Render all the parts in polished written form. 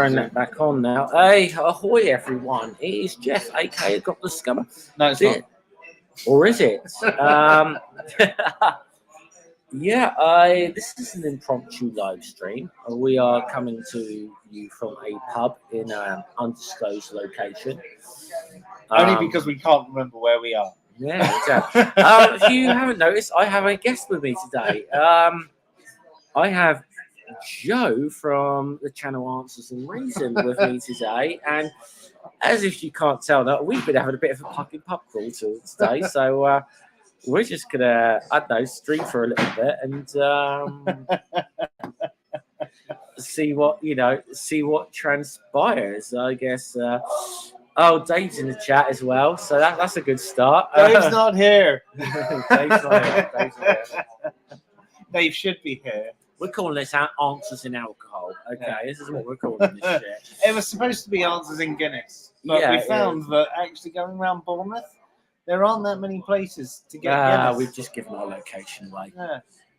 turn that back on now. Hey, ahoy, everyone. It is Jeff, aka Got the Scummer. No, it's not. Or is it? Yeah, this is an impromptu live stream. We are coming to you from a pub in an undisclosed location. Only because we can't remember where we are. Yeah, exactly. If you haven't noticed, I have a guest with me today. I have Joe from the channel Answers and Reason with me today, and as if you can't tell, that we've been having a bit of a fucking pub crawl today, so we're just gonna, I don't know, stream for a little bit and see what transpires. I guess. Oh, Dave's in the chat as well, so that's a good start. Dave's not here. Dave's not here. Dave's not here. Dave should be here. We're calling this Answers in Alcohol. Okay, this is what we're calling this shit. It was supposed to be Answers in Guinness, but we found that actually going around Bournemouth, there aren't that many places to get Guinness. We've just given our location away.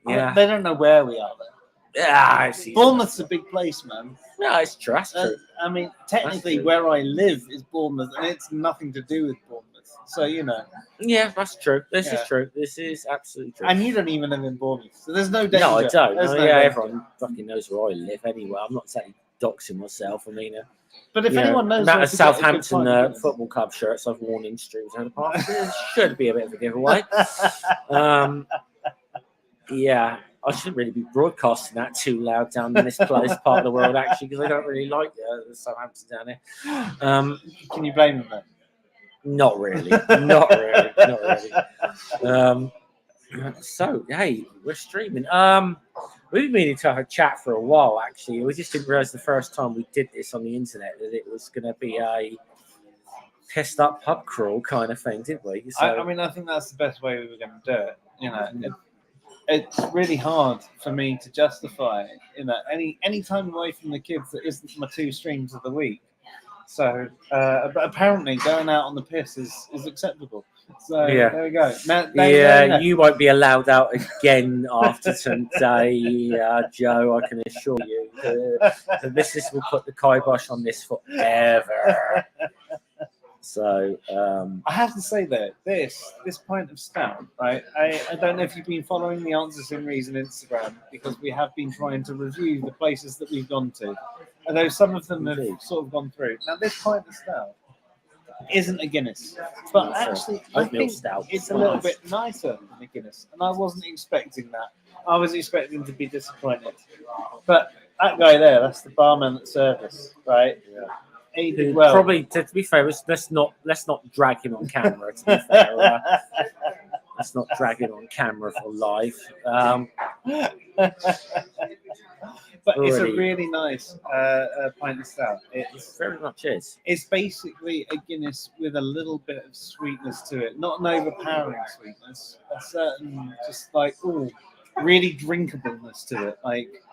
Yeah. They don't know where we are, though. Yeah, I see. Bournemouth's a big place, man. No, it's true. That's true. I mean, technically, where I live is Bournemouth, and it's nothing to do with Bournemouth. So, you know. Yeah, that's true. This is true. This is absolutely true. And you don't even live in Bournemouth, so there's no danger. No, I don't. No danger. Everyone fucking knows where I live anyway. I'm not exactly doxing myself. I mean, but if anyone knows, amount of Southampton football club shirts I've worn in streams over the past, it should be a bit of a giveaway. Yeah. I shouldn't really be broadcasting that too loud down in this part of the world, actually, because I don't really like the Southampton down here. Can you blame them then? Not really. Not really. So, hey, we're streaming. We've been meaning to have a chat for a while, actually. We just didn't realize the first time we did this on the internet that it was going to be a pissed up pub crawl kind of thing, didn't we? So, I mean, I think that's the best way we were going to do it. You know, it's really hard for me to justify, any time away from the kids that isn't my 2 streams of the week. So, but apparently going out on the piss is acceptable. So there we go. Now, you won't be allowed out again after today, Joe. I can assure you. The missus will put the kibosh on this forever. So I have to say that this pint of stout, right? I don't know if you've been following the Answers in Reason Instagram, because we have been trying to review the places that we've gone to, although some of them have sort of gone through. Now this pint of stout isn't a Guinness, but actually I think it's a little bit nicer than a Guinness, and I wasn't expecting that. I was expecting to be disappointed, but that guy there, that's the barman at service, right? Yeah. Well. Probably, to be fair, let's not drag him on camera. To be fair, let's not drag him on camera for live. But it's a really nice pint of stout. It very much is. It's basically a Guinness with a little bit of sweetness to it, not an overpowering sweetness. A certain, just like really drinkableness to it. Like,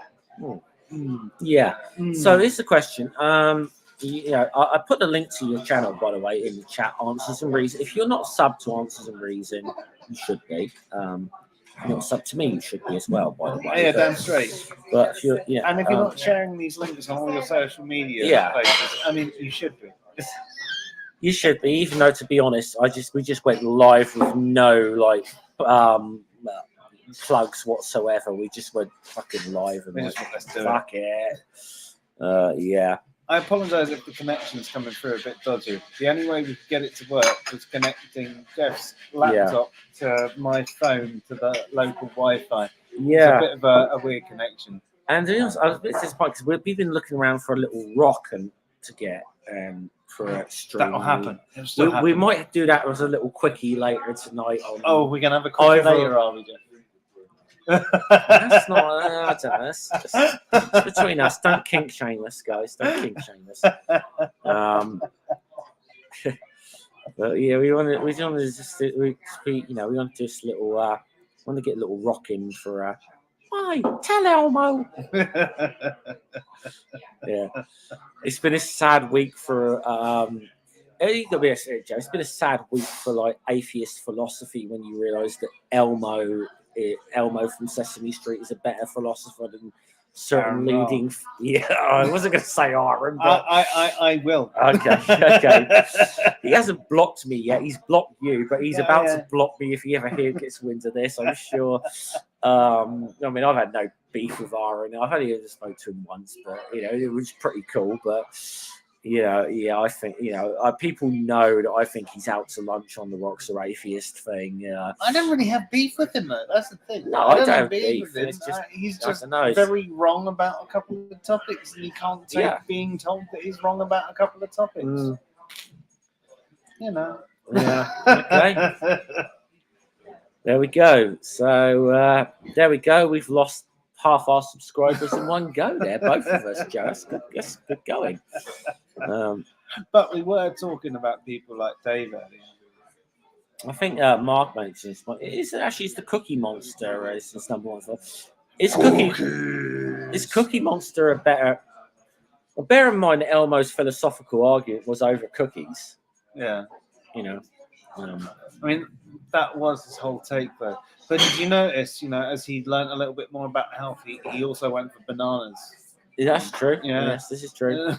yeah. So this is the question. I put the link to your channel, by the way, in the chat. Answers and Reason. If you're not subbed to Answers and Reason, you should be. If you're not subbed to me, you should be as well, by the way. Yeah, damn straight. But if you're, and if you're not sharing these links on all your social media places, I mean, you should be. You should be, even though, to be honest, we just went live with no plugs whatsoever. We just went fucking live and fuck it. Yeah. I apologise if the connection's coming through a bit dodgy. The only way we could get it to work was connecting Jeff's laptop to my phone to the local Wi-Fi. Yeah. It's a bit of a weird connection. And I was a bit disappointed because we've been looking around for a little rock to get for a stream. That'll happen. We might do that as a little quickie later tonight. We're going to have a quickie later, are we, Jeff? That's not. I don't know. It's between us. Don't kink shame us, guys. Don't kink shame us. But yeah, we want to just little. Want to get a little rock in for. Why? Tell Elmo. Yeah, it's been a sad week for. It's been a sad week for like atheist philosophy when you realise that Elmo from Sesame Street is a better philosopher than certain Aaron Roll. leading. Yeah, I wasn't going to say Aaron, but I will. okay, okay. He hasn't blocked me yet. He's blocked you, but he's Yeah, about yeah. to block me if he ever gets wind of this. I'm sure. I mean, I've had no beef with Aaron. I've only ever spoke to him once, but it was pretty cool. But yeah, I think people know that I think he's out to lunch on the Rocks or Atheist thing. I don't really have beef with him though. That's the thing. No, I don't have beef beef. with him. It's just- He's I just don't know, it's- very wrong about a couple of topics, and he can't take Yeah. being told that he's wrong about a couple of topics. Mm. Yeah. Okay. There we go. So there we go. We've lost half our subscribers in one go there, both of us, Joe. That's good going. But we were talking about people like Dave earlier. I think Mark mentioned this one. It's the Cookie Monster is his number one. Is Cookie Monster a better? Well, bear in mind that Elmo's philosophical argument was over cookies. Yeah. I I mean, that was his whole take, though. But did you notice, as he learned a little bit more about health, he also went for bananas. That's true. Yeah. Yes, this is true.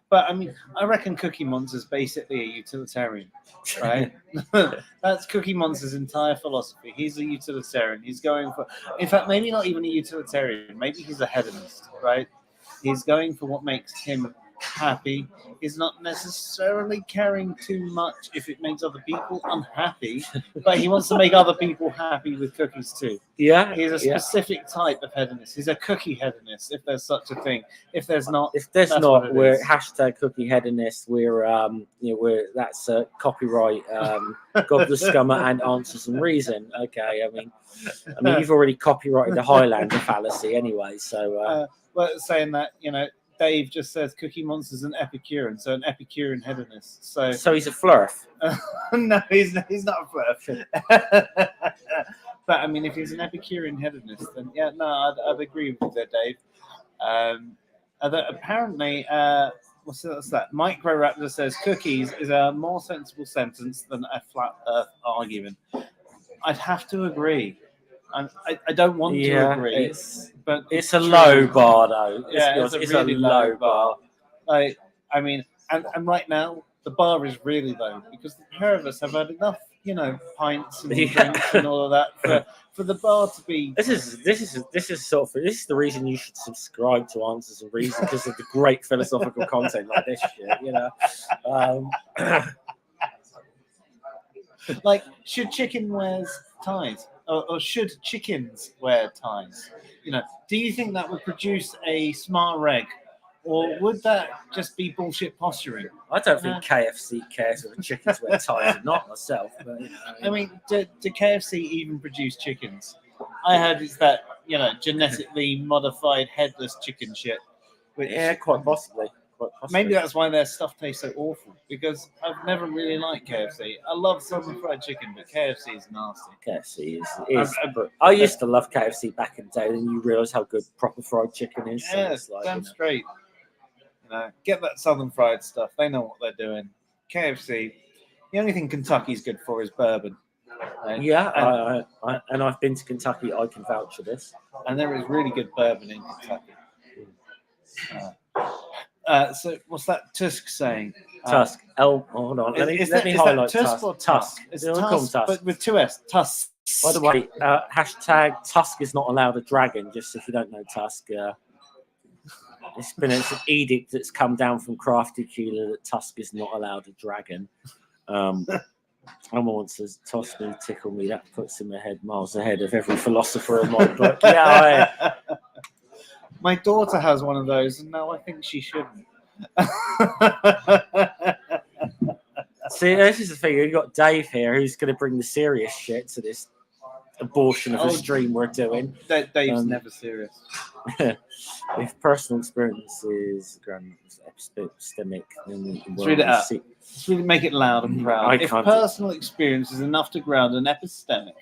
But I mean, I reckon Cookie Monster's basically a utilitarian, right? That's Cookie Monster's entire philosophy. He's a utilitarian. He's going for, in fact, maybe not even a utilitarian. Maybe he's a hedonist, right? He's going for what makes him happy. He's not necessarily caring too much if it makes other people unhappy, but he wants to make other people happy with cookies too. Yeah. He's a yeah. specific type of hedonist. He's a cookie hedonist, if there's such a thing. If there's not, If there's that's not, what it we're is. hashtag cookie hedonist. We're that's copyright. God the Scummer and Answers and Reason. Okay, I mean, you've already copyrighted the Highlander fallacy anyway. So, well, saying that, Dave just says Cookie Monster's an Epicurean, so an Epicurean hedonist. So he's a flurf. no, he's not a flirt. But I mean, if he's an Epicurean hedonist, then yeah, no, I'd agree with you there, Dave. Apparently, what's that? Microraptor says cookies is a more sensible sentence than a flat Earth argument. I'd have to agree. I don't want to agree, but it's a low bar though. Yeah, it's it's a a really low low bar. I mean, and right now the bar is really low because the pair of us have had enough, pints and drinks and all of that for the bar to be. This is the reason you should subscribe to Answers and Reason because of the great philosophical content like this shit. Like, should chicken wears ties? Or should chickens wear ties? Do you think that would produce a smarter egg? Or would that just be bullshit posturing? I don't think KFC cares if the chickens wear ties or not myself. But, I mean, do KFC even produce chickens? I heard it's that, genetically modified headless chicken shit. Which, yeah, quite possibly. Maybe that's why their stuff tastes so awful. Because I've never really liked KFC. I love southern fried chicken, but KFC is nasty. KFC is. But I used to love KFC back in the day, and you realise how good proper fried chicken is. Yeah, so it's like, damn straight. Get that southern fried stuff. They know what they're doing. KFC. The only thing Kentucky's good for is bourbon. Right? Yeah, and I've been to Kentucky. I can vouch for this. And there is really good bourbon in Kentucky. So what's that Tusk saying? Tusk. Hold on. Let me highlight Tusk. Or Tusk. It's We'll call him Tusk, but with two S. Tusk. By the way, hashtag Tusk is not allowed a dragon. Just if you don't know Tusk, it's been an edict that's come down from Crafty Cooler that Tusk is not allowed a dragon. Someone wants to toss me, tickle me. That puts him miles ahead of every philosopher in my book. Yeah. My daughter has one of those, and now I think she shouldn't. See, this is the thing. You've got Dave here who's going to bring the serious shit to this abortion of a stream we're doing. Dave's never serious. If personal experiences, epistemic, then let's read it out. Let's really make it loud and proud. If personal experience is enough to ground an epistemic,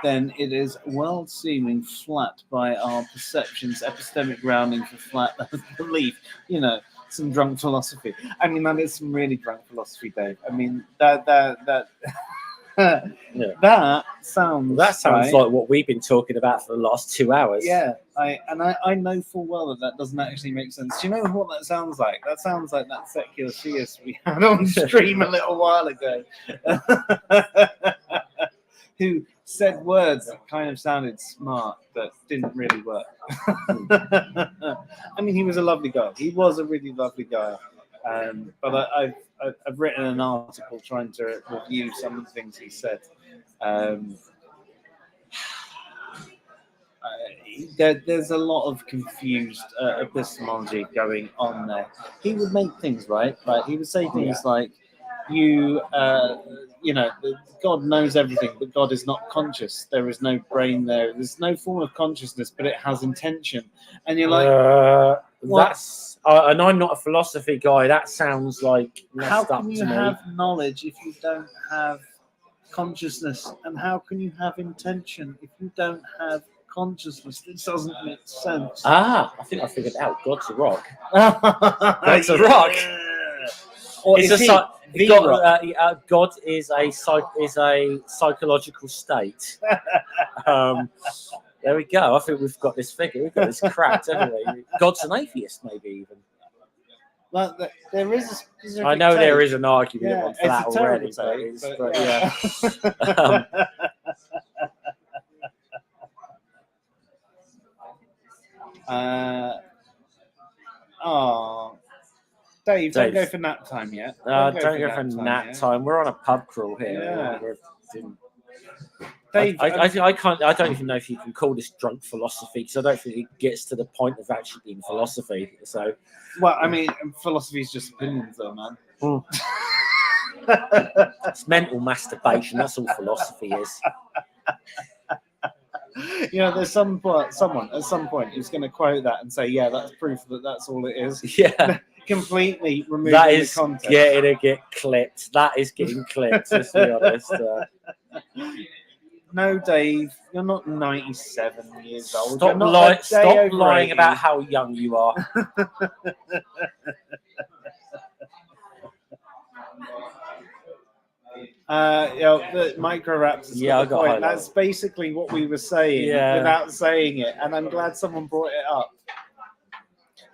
then it is world seeming flat by our perceptions. Epistemic grounding for flat belief. Some drunk philosophy. I mean, that is some really drunk philosophy, Dave. I mean, that That sounds. That sounds right. like what we've been talking about for the last 2 hours. Yeah, I know full well that doesn't actually make sense. Do you know what that sounds like? That sounds like that secular theist we had on stream a little while ago, who said words that kind of sounded smart but didn't really work. I mean, he was a lovely guy. He was a really lovely guy. But I've written an article trying to review some of the things he said. There's a lot of confused epistemology going on there. He would make things right. Like he would say things like, "You know, God knows everything, but God is not conscious. There is no brain there. There's no form of consciousness, but it has intention." And you're like, that's and I'm not a philosophy guy. That sounds like how messed up can to you me. have knowledge if you don't have consciousness? And how can you have intention if you don't have consciousness? This doesn't make sense. I think I figured it out. God's a rock. God's a rock. Or It's is a he God, the rock? God is a psychological state. There we go. I think we've got this figure. We've got this cracked, haven't we? God's an atheist, maybe even. Well, there is a specific I know take. there is an argument Yeah, on that it's a already, terrible but, take, but but yeah. Dave, don't Dave. go for nap time yet. Don't go for nap yet. time. We're on a pub crawl here. Yeah. We're- Dave, I can't. I don't even know if you can call this drunk philosophy because I don't think it gets to the point of actually being philosophy. So, well, I mean, philosophy is just opinions, though, man. it's mental masturbation. That's all philosophy is. You know, there's someone at some point who's going to quote that and say, "Yeah, that's proof that that's all it is." Yeah, Completely removing that the is context. getting clipped. That is getting clipped. Let's be honest. No, Dave, you're not 97 years old. Stop You're not a day stop over lying 80. about how young you are. The micro raps. Yeah, I got point. highlighted. That's basically what we were saying without saying it, and I'm glad someone brought it up.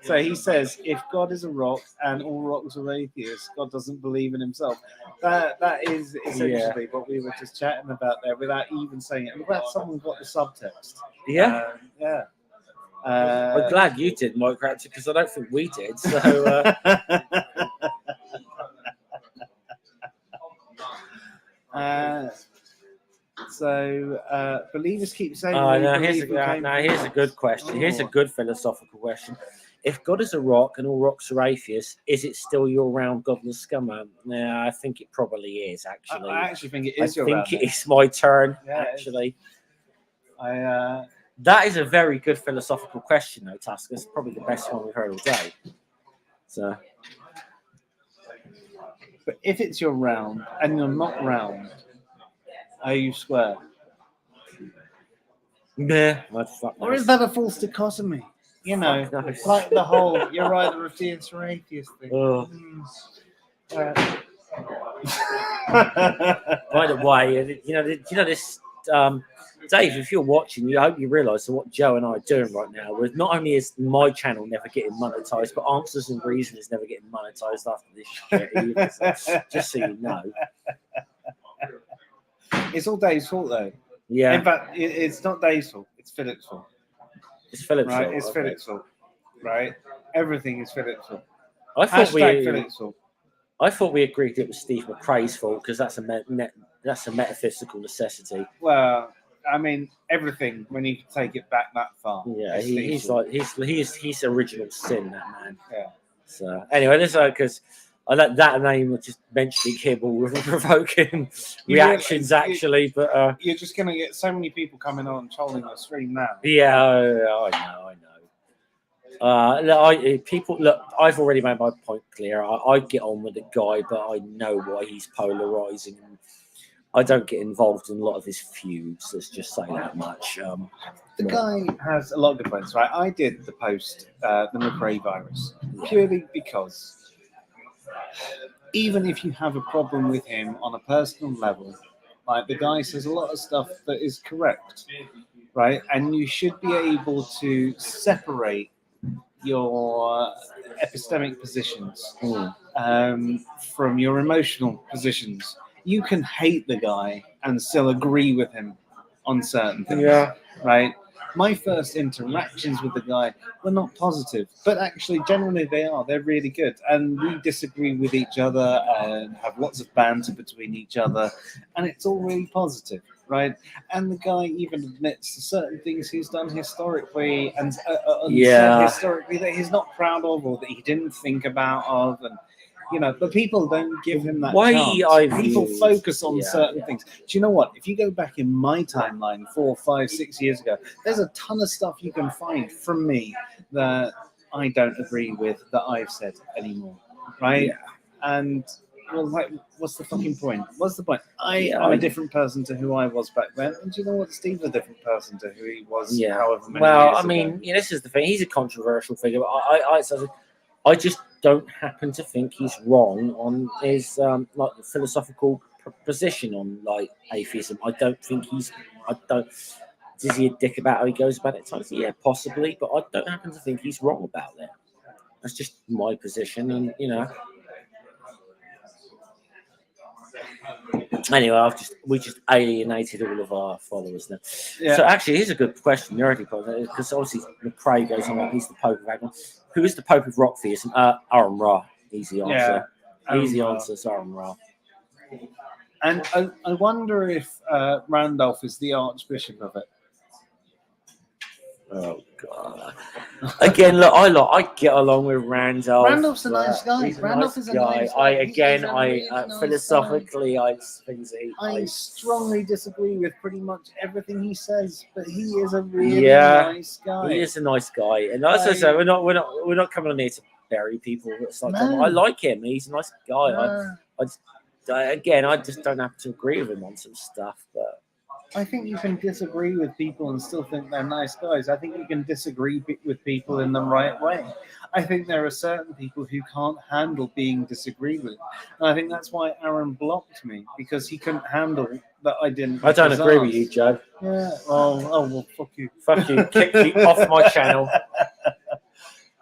So he says, if God is a rock and all rocks are atheists, God doesn't believe in himself. That is essentially what we were just chatting about there, without even saying it. I'm glad someone got the subtext. Yeah. Yeah. I'm glad you did, Mike Raptor, because I don't think we did. So, believers keep saying. here's a good question. Here's a good philosophical question. If God is a rock and all rocks are atheists, is it still your round godless scummer? Yeah, I think it probably is, actually. I actually think it is your I think it's my turn, actually. That is a very good philosophical question, though, Tusker. It's probably the best one we've heard all day. So, but if it's your round and you're not round, are you square? yeah. Or is that a false dichotomy? You know, like the whole "you're either a theist or atheist" thing. By the way, you know this. Dave, if you're watching, I hope you realise that what Joe and I are doing right now, with not only is my channel never getting monetized, but Answers and Reason is never getting monetized after this shit either. So, just so you know. It's all Dave's fault, though. Yeah. In fact, it's not Dave's fault. It's Philip's fault. It's Philip's right? fault. It's Philip's fault. Right? Everything is Philip's fault. I thought Philip's fault. I thought we agreed it was Steve McRae's fault because that's a metaphysical necessity. Well, I mean, everything when you take it back that far. Yeah, he's original sin, that man. Yeah. So anyway, this because I let that name just mentioning Kibble with provoking reactions actually, but you're just gonna get so many people coming on trolling the stream now. Yeah, I know. Look. I've already made my point clear. I get on with the guy, but I know why he's polarizing. And I don't get involved in a lot of his feuds. Let's just say that much. The guy has a lot of good points, right? I did the post, the McRae virus, purely because even if you have a problem with him on a personal level, Like the guy says a lot of stuff that is correct, right? And you should be able to separate your epistemic positions from your emotional positions. You can hate the guy and still agree with him on certain things. Yeah. Right? My first interactions with the guy were not positive, but actually, generally, they are. They're really good. And we disagree with each other and have lots of banter between each other, and it's all really positive, right? And the guy even admits to certain things he's done historically and said historically that he's not proud of or that he didn't think about of. And but people don't give him that chance. People focus on certain things. Do you know what? If you go back in my timeline 4, 5, 6 years ago, there's a ton of stuff you can find from me that I don't agree with that I've said anymore, right? Yeah. And like, what's the fucking point? What's the point? I'm a different person to who I was back then, and do you know what? Steve's a different person to who he was. However many years ago. This is the thing. He's a controversial figure, but I just don't happen to think he's wrong on his like philosophical position on like atheism. I don't think he's. Is he a dick about how he goes about it at times? Yeah, possibly, but I don't happen to think he's wrong about that. That's just my position, and Anyway, we just alienated all of our followers now. Yeah. So actually, here's a good question, because obviously McRae goes on like he's the Pope of Agony. Who is the Pope of rock theism? Aaron Ra. Easy answer. Easy answer. It's Aaron Ra. And I wonder if Randolph is the Archbishop of it. Oh God! Again, look, I get along with Randolph. Randolph's a nice guy. Randolph is a nice guy. Philosophically, I think I strongly disagree with pretty much everything he says, but he is a really nice guy. He is a nice guy, and as I said, we're not coming on here to bury people. It's like, No. I like him. He's a nice guy. I just don't have to agree with him on some stuff, but. I think you can disagree with people and still think they're nice guys. I think you can disagree with people in the right way. I think there are certain people who can't handle being disagreed with. And I think that's why Aaron blocked me, because he couldn't handle that I didn't. I don't agree with you, Joe. Yeah. Well, fuck you. Fuck you. Kick you off my channel.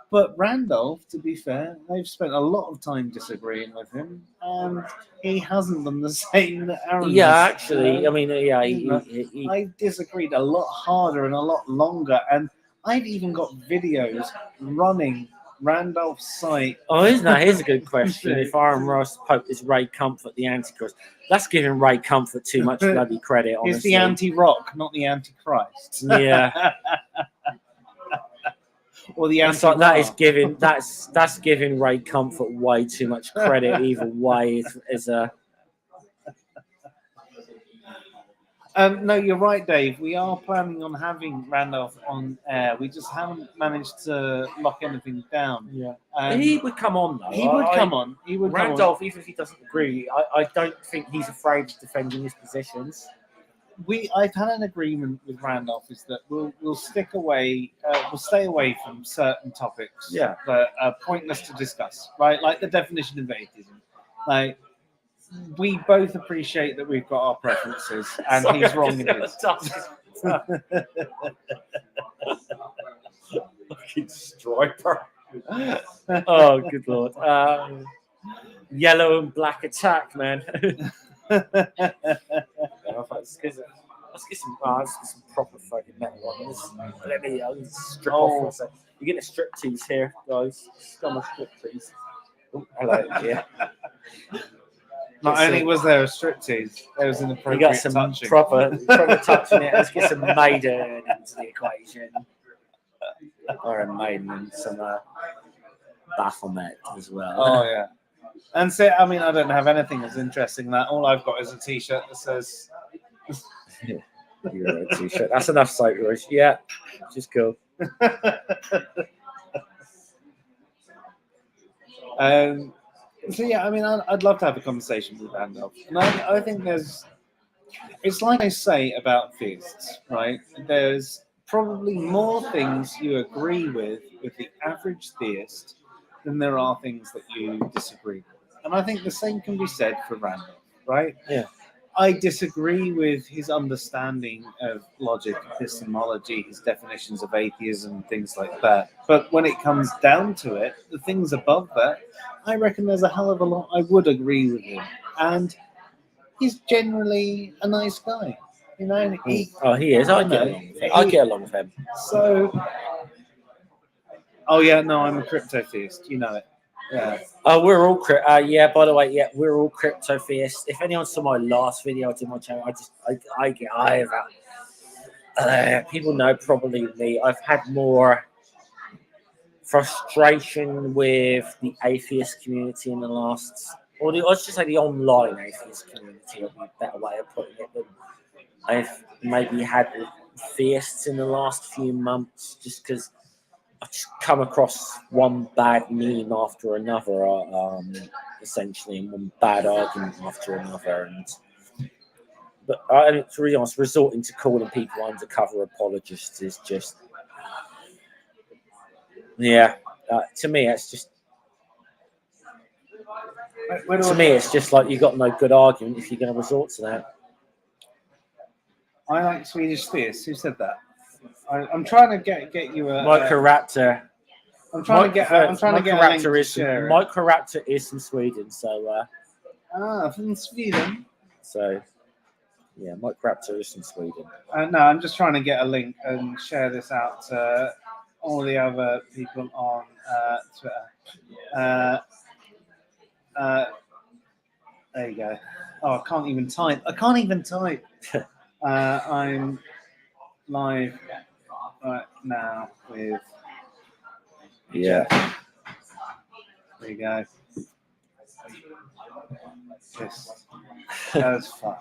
But Randolph, to be fair, they've spent a lot of time disagreeing with him, and he hasn't done the same that Aaron Yeah, has. actually, I mean, I disagreed a lot harder and a lot longer, and I've even got videos running Randolph's site. Oh, isn't that? Here's a good question. If Aaron Ross Pope is Ray Comfort the Antichrist, that's giving Ray Comfort too much bloody credit, honestly. He's the anti-rock, not the antichrist. Yeah. Or the that is giving that's giving Ray Comfort way too much credit either way. As a no, you're right, Dave. We are planning on having Randolph on air. We just haven't managed to lock anything down. Yeah, he would come on though. He would come on. Randolph, even if he doesn't agree, I don't think he's afraid of defending his positions. I've had an agreement with Randolph is that we'll stick away, we'll stay away from certain topics that are pointless to discuss, right? Like the definition of atheism. Like, we both appreciate that we've got our preferences, and he's wrong in his. Fucking striper. Oh, good lord. Yellow and black attack, man. Let's get some proper fucking metal on this. Let me strip off for a second. You're getting a strip tease here, guys. Scum of strip tease. Oh, hello, yeah. Not only was there a striptease, there was an appropriate you got some touching. proper touching it. Let's get some maiden into the equation. Or a maiden and some Baphomet as well. Oh, yeah. And so, I mean, I don't have anything as interesting as that. All I've got is a t-shirt that says... Euro t-shirt. That's enough sight, Royce. Yeah, which is cool. So yeah, I mean, I'd love to have a conversation with Randolph, and I think it's like I say about theists, right? There's probably more things you agree with the average theist than there are things that you disagree with, and I think the same can be said for Randolph, right? Yeah. I disagree with his understanding of logic, epistemology, his definitions of atheism, things like that. But when it comes down to it, the things above that, I reckon there's a hell of a lot I would agree with him. And he's generally a nice guy. You know, He is. I get along with him. I get along with him. So, oh yeah, no, I'm a crypto theist. You know it. Yeah. Oh, we're all yeah. By the way, yeah, we're all crypto theists. If anyone saw my last video I did on my channel, people know probably me. I've had more frustration with the atheist community in the last, or let's just say the online atheist community. Would be a better way of putting it. Than I've maybe had with theists in the last few months, just because I've just come across one bad meme after another, essentially, and one bad argument after another. But to be honest, resorting to calling people undercover apologists is just, yeah. To me, it's just. To me, it's just like you got no good argument if you're going to resort to that. I like Swedish theists. Who said that? I'm trying to get you a Microraptor. I'm trying to get a link to share it. Microraptor is from Sweden, so. From Sweden. So, yeah, Microraptor is from Sweden. No, I'm just trying to get a link and share this out to all the other people on Twitter. There you go. Oh, I can't even type. I'm live right now with. Yeah. There you go. That was fun.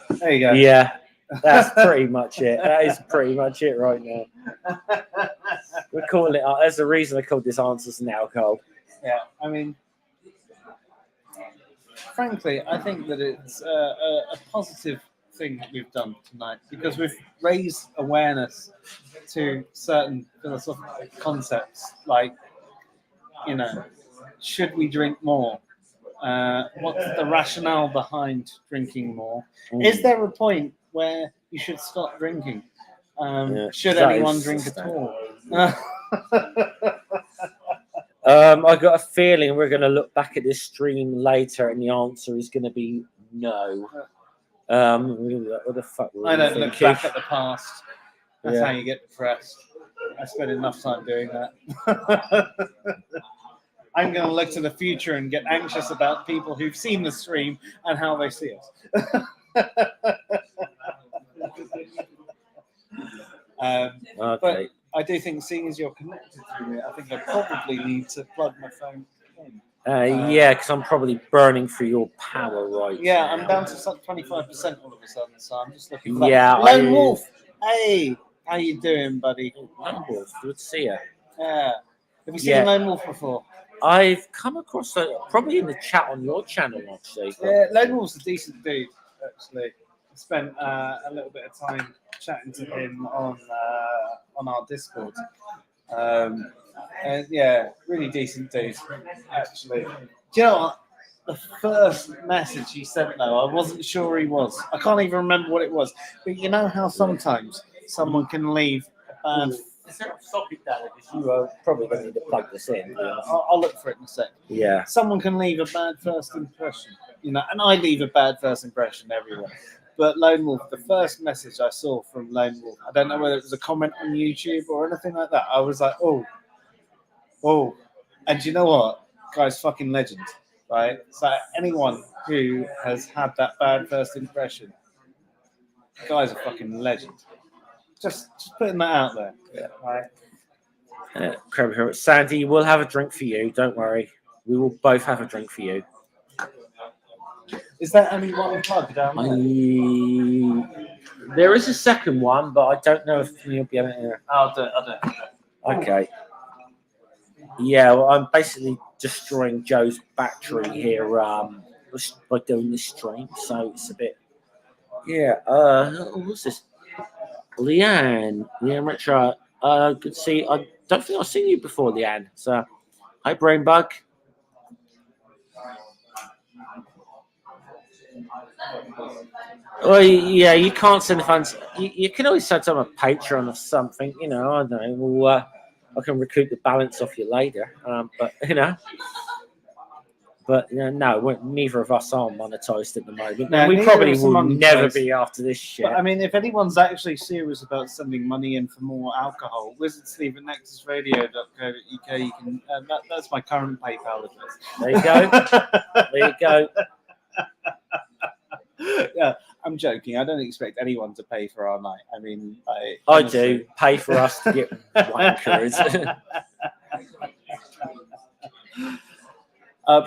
There you go. Yeah, that's pretty much it. That is pretty much it right now. We're calling it. There's a reason I called this Answers and Alcohol. Yeah, I mean, frankly, I think that it's a positive thing that we've done tonight because we've raised awareness to certain philosophical concepts like, you know, should we drink more? What's the rationale behind drinking more? Is there a point where you should stop drinking? Should anyone drink at all? I got a feeling we're going to look back at this stream later, and the answer is going to be no. What the fuck? I don't look back at the past. That's how you get depressed. I spend enough time doing that. I'm going to look to the future and get anxious about people who've seen the stream and how they see us. Okay. But I do think, seeing as you're connected to me, I think I probably need to plug my phone in. Yeah, because I'm probably burning through your power right Yeah, now. I'm down to 25% all of a sudden, so I'm just looking for Yeah, that. Lone Wolf! Hey! How you doing, buddy? Lone Wolf, good to see you. Yeah. Have you seen Lone Wolf before? I've come across it probably in the chat on your channel, actually. Yeah, Lone Wolf's a decent dude, actually. I spent a little bit of time chatting to him on our Discord. And yeah, really decent dude, actually. Do you know what? The first message he sent, though, I wasn't sure he was. I can't even remember what it was. But you know how sometimes someone can leave a bad... Is there a socket down there? Because you are probably going to need to plug this in. I'll look for it in a sec. Yeah. Someone can leave a bad first impression, you know, and I leave a bad first impression everywhere. But Lone Wolf, the first message I saw from Lone Wolf, I don't know whether it was a comment on YouTube or anything like that. I was like, oh. And you know what? Guy's fucking legend, right? So anyone who has had that bad first impression, guy's a fucking legend. Just putting that out there. Yeah. Right. Sandy, we'll have a drink for you. Don't worry. We will both have a drink for you. Is there only one plug down there? There is a second one, but I don't know if you'll be able to. I'll do it. Okay. Yeah, well, I'm basically destroying Joe's battery here by doing this stream, so it's a bit. Yeah. What's this? Leanne, Richard. Good to see. I don't think I've seen you before, Leanne. So, hi, Brainbug. Well, yeah, you can't send the funds. You can always send them a Patreon or something. You know, I don't know. Well, I can recoup the balance off you later. But no, neither of us are monetized at the moment. No, And we neither probably of us are will never monetised. be after this shit. But I mean, if anyone's actually serious about sending money in for more alcohol, Steve at nexusradio.co.uk. You can. That's my current PayPal address. There you go. There you go. Yeah, I'm joking. I don't expect anyone to pay for our night. I mean, I honestly. do pay for us to get wankers.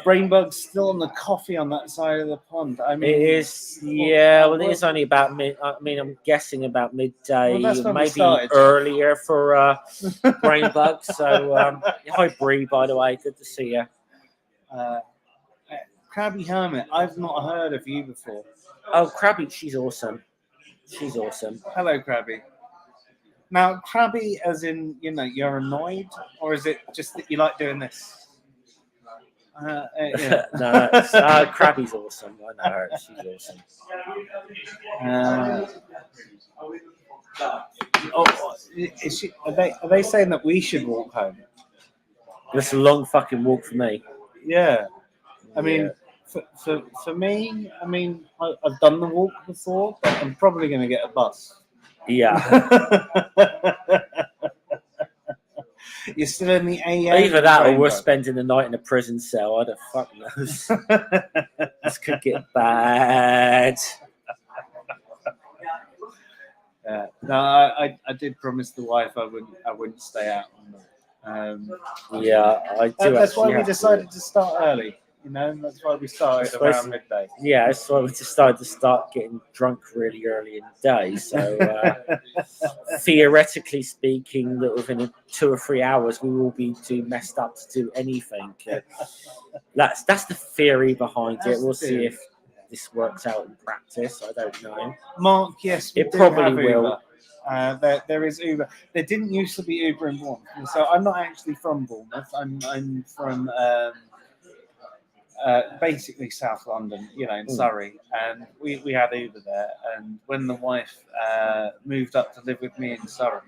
Brainbug's still on the coffee on that side of the pond. I mean, It is, yeah. Well, it is only about mid. I mean, I'm guessing about midday, Well, that's when we maybe started. earlier for Brainbug. So, hi Bree, by the way, good to see you. Krabby Hermit, I've not heard of you before. Oh, Krabby, she's awesome. She's awesome. Hello, Krabby. Now, Krabby, as in, you're annoyed, or is it just that you like doing this? Yeah. No, Krabby's awesome. I know her. She's awesome. Is she? Are they saying that we should walk home? It's a long fucking walk for me. Yeah. I mean, for me, I mean, I've done the walk before, but I'm probably going to get a bus. Yeah. You're still in the AA. Either that or we're spending the night in a prison cell. I don't fuck knows. This could get bad. Yeah. No, I did promise the wife I wouldn't stay out on that. Yeah, I do. That's why we decided to start early. That's why we started around midday. Yeah, that's why we decided to start getting drunk really early in the day. So, theoretically speaking, that within 2 or 3 hours we will be too messed up to do anything. That's the theory behind it. We'll see if this works out in practice. I don't know. Mark, yes, it probably will. There is Uber. There didn't used to be Uber in Bournemouth, so I'm not actually from Bournemouth. I'm from basically South London, in Surrey, and we had Uber there. And when the wife moved up to live with me in Surrey,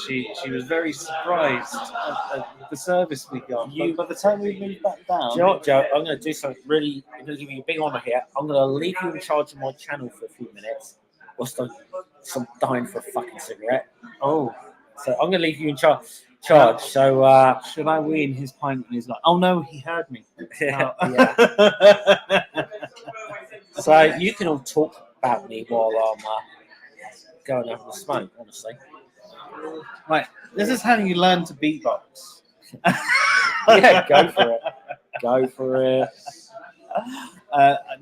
she was very surprised at the service we got. But by the time we moved back down, do you know what, Joe? I'm going to do something really. I'm going to give you a big honour here. I'm going to leave you in charge of my channel for a few minutes, whilst I'm dying for a fucking cigarette. Oh, so I'm going to leave you in charge. So should I wee in his pint? And he's like, "Oh no, he heard me." Yeah. So you can all talk about me while I'm going having a smoke. Honestly, right. This is how you learn to beatbox. Yeah, go for it. Go for it.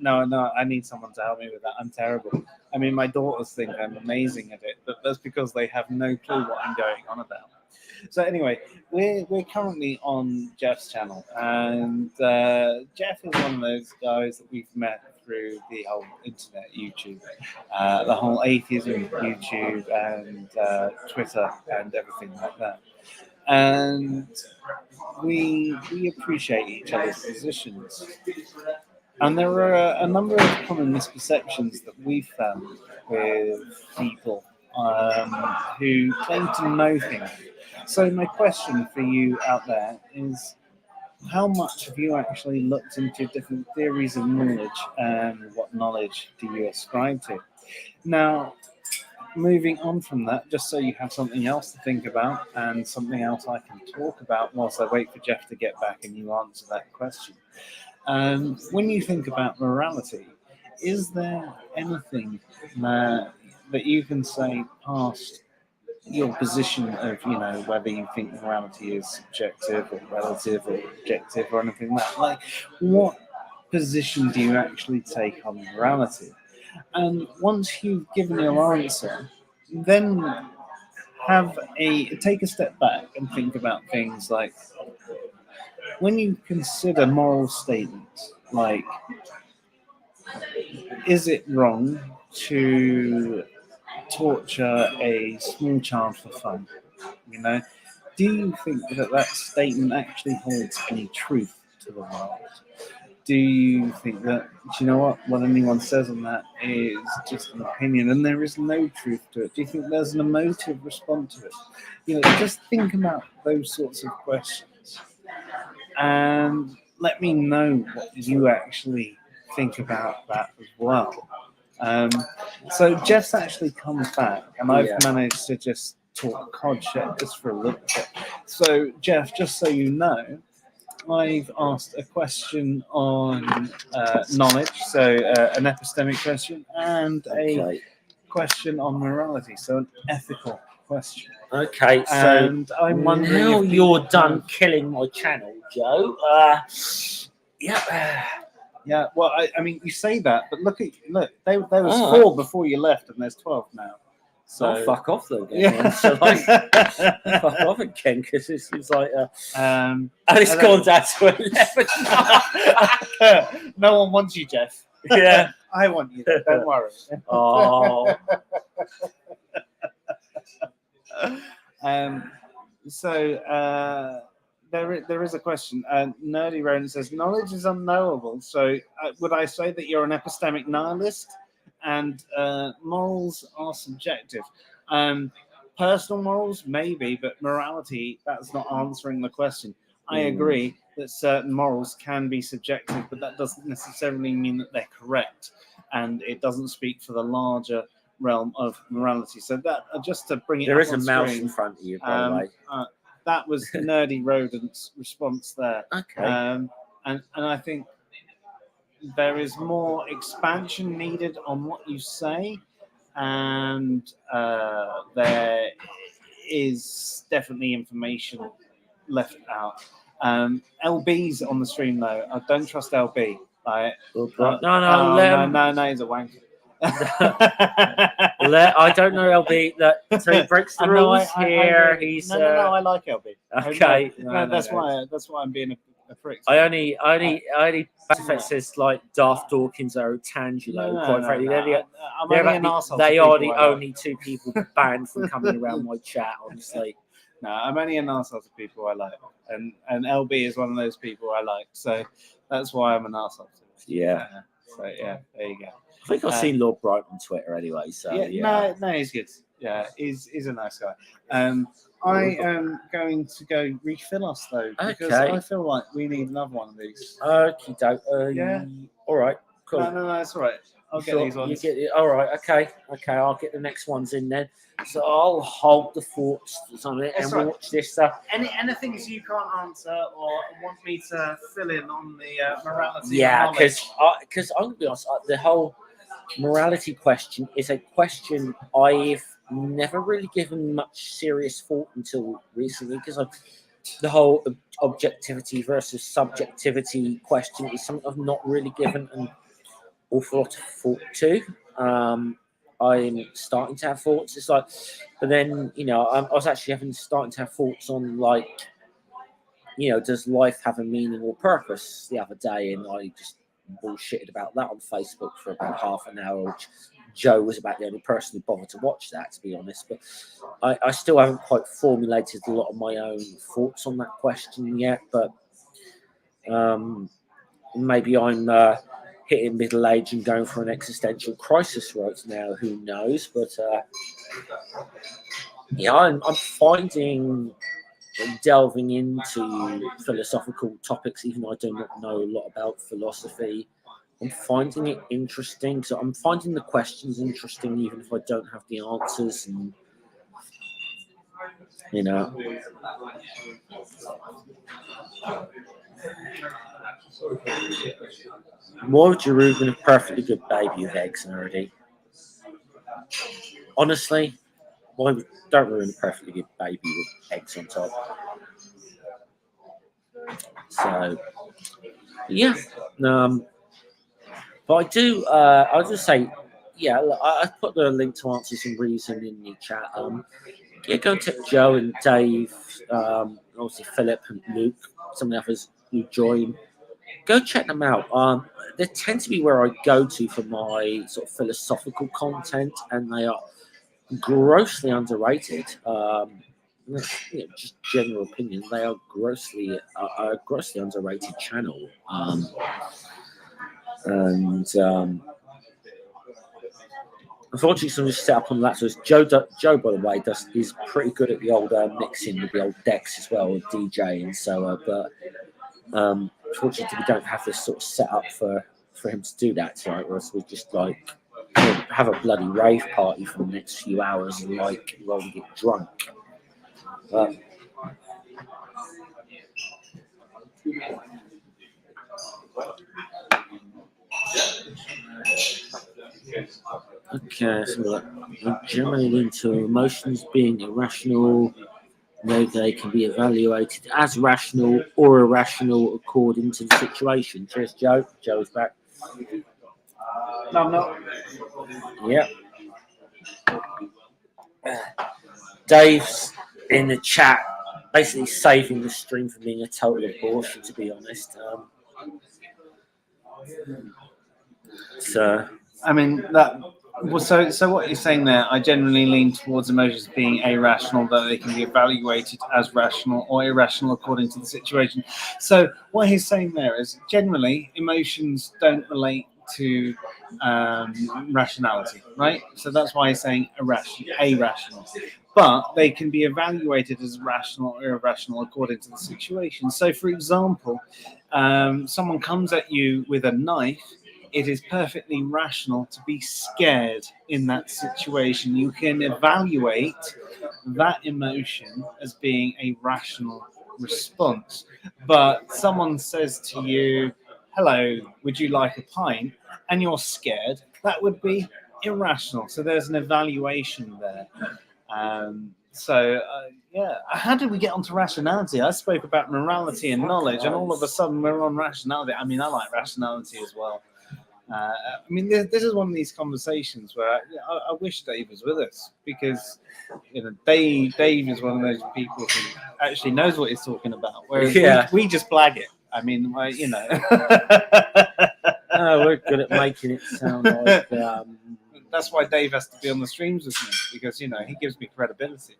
No, I need someone to help me with that. I'm terrible. I mean, my daughters think I'm amazing at it, but that's because they have no clue what I'm going on about. So anyway, we're currently on Jeff's channel, and Jeff is one of those guys that we've met through the whole internet, YouTube, the whole atheism YouTube and Twitter and everything like that. And we appreciate each other's positions. And there are a number of common misperceptions that we've found with people who claim to know things. So my question for you out there is, how much have you actually looked into different theories of knowledge, and what knowledge do you ascribe to? Now, moving on from that, just so you have something else to think about and something else I can talk about whilst I wait for Jeff to get back and you answer that question. When you think about morality, is there anything that you can say past your position of, whether you think morality is subjective or relative or objective or anything like that? Like, what position do you actually take on morality? And once you've given your answer, then take a step back and think about things like, when you consider moral statements, like, is it wrong to torture a small child for fun? Do you think that statement actually holds any truth to the world? do you think that, do you know what anyone says on that is just an opinion and there is no truth to it? Do you think there's an emotive response to it? You know, just think about those sorts of questions and let me know what you actually think about that as well. So Jeff's actually come back and I've managed to just talk cod shit just for a little bit. So Jeff, just so you know, I've asked a question on knowledge, so an epistemic question, and a question on morality, so an ethical question. Okay, so And I'm wondering now if you're people done have- killing my channel, Joe. Yeah. Yeah, well, I mean, you say that, but look, there was Oh. 4 before you left, and there's 12 now. So So fuck off though. Again, yeah. So like, fuck off again because it's like, and it's and gone down to 11. no one wants you, Jeff. Yeah. I want you. Don't worry. Oh. So there is a question. Nerdy Ronan says knowledge is unknowable. So would I say that you're an epistemic nihilist? And morals are subjective. Personal morals, maybe, but morality, that's not answering the question. I agree that certain morals can be subjective, but that doesn't necessarily mean that they're correct. And it doesn't speak for the larger realm of morality. So that just to bring it There up is a on mouse screen, in front of you, by the way. that was Nerdy Rodent's response there. Okay. And I think there is more expansion needed on what you say, and there is definitely information left out. LB's on the stream though. I don't trust LB. Like, No, he's a wanker. I don't know LB. So he breaks the rules here. He's no, I like LB. okay. That's why I'm being a prick. I only Mass Effect says like Darth Dawkins or Tangelo. Quite frankly, they are the only 2 people banned from coming around my chat. Honestly, no, I'm only an arsehole to people I like, and LB is one of those people I like. So that's why I'm an arsehole. Yeah. So yeah, there you go. I think I've seen Lord Bright on Twitter anyway. So yeah. No, he's good. Yeah, he's a nice guy. I am going to go refill us though because I feel like we need another one of these. Okie doke. Yeah. All right. Cool. No, that's all right. I'll get these ones. All right. Okay. I'll get the next ones in then. So I'll hold the thoughts on it and watch this stuff. Anything you can't answer or want me to fill in on the morality? Yeah, because I'm gonna be honest, the whole morality question is a question I've never really given much serious thought until recently, because the whole objectivity versus subjectivity question is something I've not really given an awful lot of thought to. I'm starting to have thoughts. It's like, but then I was actually starting to have thoughts on like, does life have a meaning or purpose the other day, and I just bullshitted about that on Facebook for about half an hour, which Joe was about the only person who bothered to watch that, to be honest. But I still haven't quite formulated a lot of my own thoughts on that question yet. But maybe I'm hitting middle age and going for an existential crisis right now. Who knows? But I'm finding delving into philosophical topics, even though I do not know a lot about philosophy. I'm finding it interesting. So I'm finding the questions interesting, even if I don't have the answers. And why would you ruin a perfectly good baby with eggs already? Honestly, don't ruin a perfectly good baby with eggs on top. So, yeah. But I do. I'll just say, yeah. I put the link to Answers and Reason in the chat. Go and check Joe and Dave, obviously Philip and Luke, some of the others who join. Go check them out. They tend to be where I go to for my sort of philosophical content, and they are grossly underrated. Just general opinion, they are grossly underrated channel. And unfortunately, some just set up on that. So it's Joe, by the way, is pretty good at the old mixing with the old decks as well, DJ and so. But unfortunately, we don't have this sort of set up for him to do that tonight. Or else we just like have a bloody rave party for the next few hours and like rather get drunk. But okay, so generally lean to emotions being irrational. They can be evaluated as rational or irrational according to the situation. Cheers, Joe. Joe's back. No, I'm not. Yep. Dave's in the chat, basically saving the stream from being a total abortion, to be honest. So, I mean that. Well, so what you're saying there, I generally lean towards emotions being irrational, though they can be evaluated as rational or irrational according to the situation. So what he's saying there is generally emotions don't relate to rationality, right? So that's why he's saying irrational. But they can be evaluated as rational or irrational according to the situation. So, for example, someone comes at you with a knife. It is perfectly rational to be scared in that situation. You can evaluate that emotion as being a rational response. But someone says to you, "Hello, would you like a pint?" and you're scared, that would be irrational. So there's an evaluation there. Yeah, how did we get onto rationality? I spoke about morality and knowledge, and all of a sudden we're on rationality. I mean, I like rationality as well. I mean, this is one of these conversations where I wish Dave was with us, because Dave is one of those people who actually knows what he's talking about. Whereas we just blag it. I mean, we're good at making it sound like. That's why Dave has to be on the streams with me, because he gives me credibility.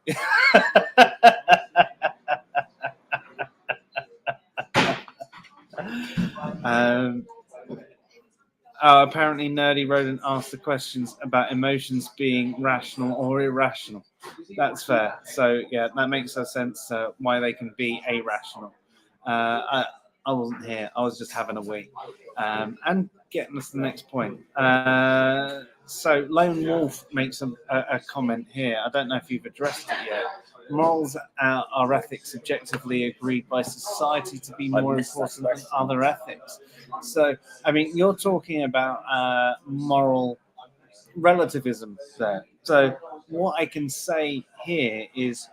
Apparently, Nerdy Rodent asked the questions about emotions being rational or irrational. That's fair. So, yeah, that makes sense why they can be irrational. I wasn't here. I was just having a wee. And getting us to the next point. So, Lone Wolf makes a comment here. I don't know if you've addressed it yet. Morals are ethics subjectively agreed by society to be more important than other ethics. So, I mean, you're talking about moral relativism there. So, what I can say here is,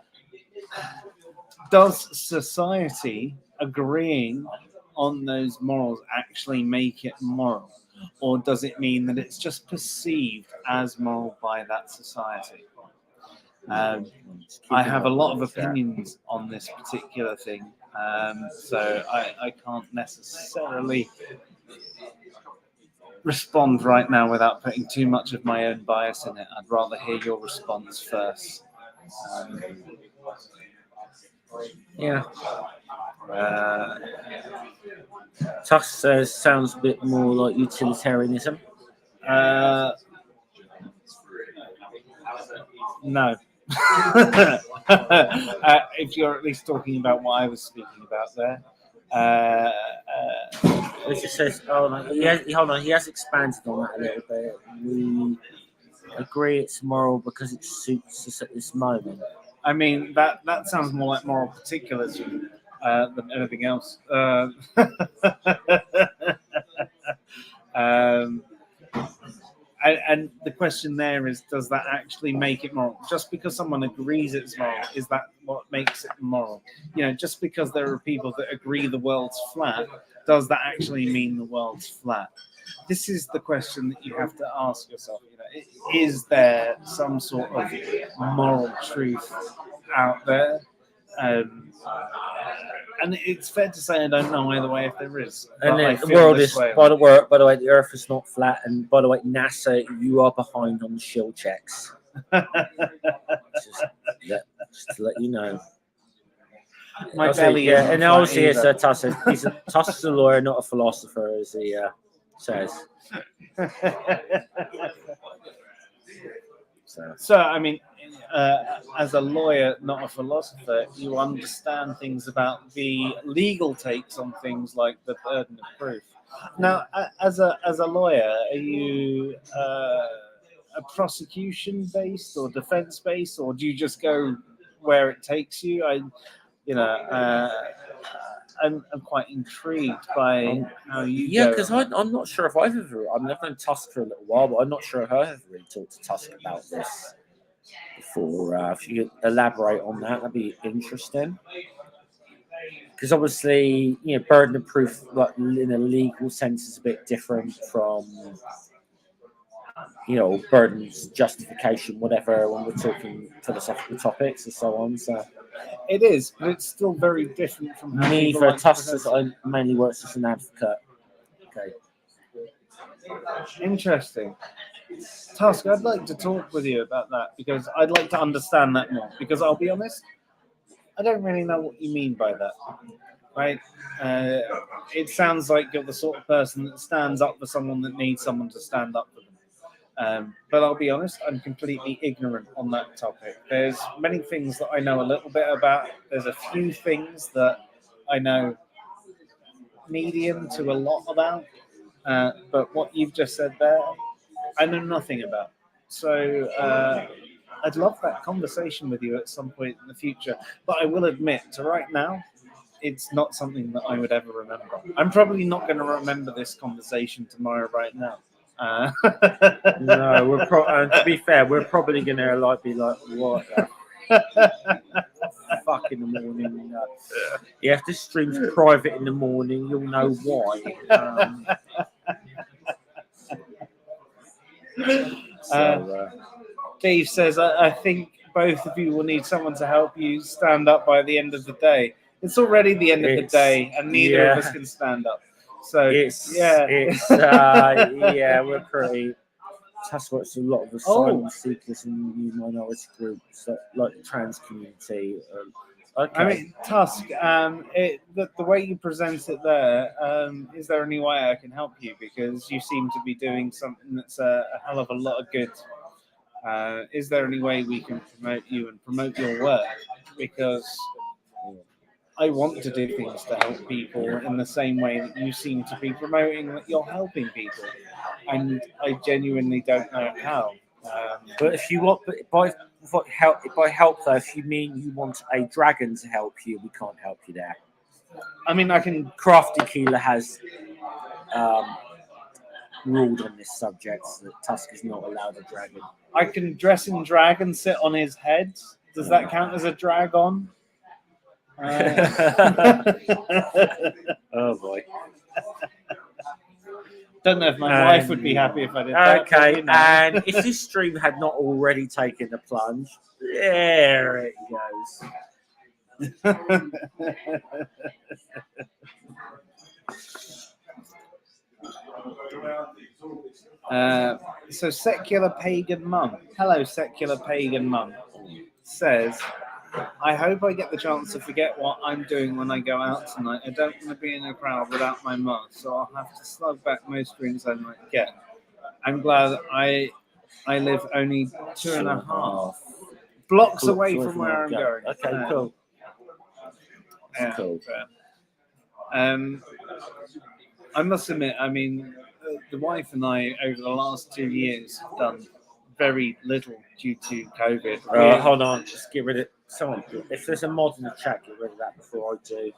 does society agreeing on those morals actually make it moral? Or does it mean that it's just perceived as moral by that society? I have a lot of opinions on this particular thing, so I can't necessarily respond right now without putting too much of my own bias in it. I'd rather hear your response first. Tuss says sounds a bit more like utilitarianism. No. If you're at least talking about what I was speaking about there. It just says, he has expanded on that a little bit. We agree it's moral because it suits us at this moment. I mean, that sounds more like moral particularism than anything else. And the question there is, does that actually make it moral? Just because someone agrees it's moral, is that what makes it moral? Just because there are people that agree the world's flat, does that actually mean the world's flat? This is the question that you have to ask yourself. Is there some sort of moral truth out there? And it's fair to say I don't know either way if there is. And the world is, by the way, the Earth is not flat. And by the way, NASA, you are behind on the shield checks. just to let you know. My belly, and obviously it's Tuss. Tuss is a lawyer, not a philosopher, is he? says. So, I mean, as a lawyer, not a philosopher, you understand things about the legal takes on things like the burden of proof. Now, as a lawyer, are you a prosecution based or defense based, or do you just go where it takes you? You know, I'm quite intrigued by how you Yeah, go. because I'm not sure if I've ever. I mean, I've known Tusk for a little while, but I'm not sure if I've ever really talked to Tusk about this before. If you could elaborate on that, that'd be interesting. Because obviously, you know, burden of proof, like in a legal sense, is a bit different from, you know, burdens, justification, whatever. When we're talking philosophical topics and so on, so. It is, but it's still very different from how Me, people for like to Tusk, present I mainly works as an advocate. Okay. it. Interesting. Tusk, I'd like to talk with you about that because I'd like to understand that more. Because I'll be honest, I don't really know what you mean by that. Right? It sounds like you're the sort of person that stands up for someone that needs someone to stand up for them. But I'll be honest, I'm completely ignorant on that topic. There's many things that I know a little bit about. There's a few things that I know medium to a lot about. But what you've just said there, I know nothing about. So I'd love that conversation with you at some point in the future. But I will admit, to right now, it's not something that I would ever remember. I'm probably not going to remember this conversation tomorrow right now. No, to be fair, we're probably gonna be like, what the fuck in the morning? Yeah, if this stream's private in the morning, you'll know why. Dave says, I think both of you will need someone to help you stand up by the end of the day. It's already the end of the day, and neither of us can stand up. So we're pretty. That's what's a lot of the asylum seekers and new minority groups, like the trans community. Okay. I mean, Tusk, the way you present it there, is there any way I can help you? Because you seem to be doing something that's a hell of a lot of good. Is there any way we can promote you and promote your work? Because I want to do things to help people in the same way that you seem to be promoting that you're helping people. And I genuinely don't know how. But if you want, by help though, if you mean you want a dragon to help you, we can't help you there. I mean, I can. Crafty Keeler has ruled on this subject so that Tusk is not allowed a dragon. I can dress in drag and sit on his head. Does that count as a dragon? Oh boy. Don't know if my wife would be happy if I did that. Okay, you know. And if this stream had not already taken the plunge, there it goes. So Secular Pagan Mum, hello Secular Pagan Mum, says, I hope I get the chance to forget what I'm doing when I go out tonight. I don't want to be in a crowd without my mask, so I'll have to slug back most drinks I might get. I'm glad I live only 2.5 blocks away from where I'm going. Okay, cool. Yeah, cool. I must admit, I mean, the wife and I, over the last 2 years, have done very little due to COVID. Hold on, just get rid of someone. If there's a mod in the chat, get rid of that before I do.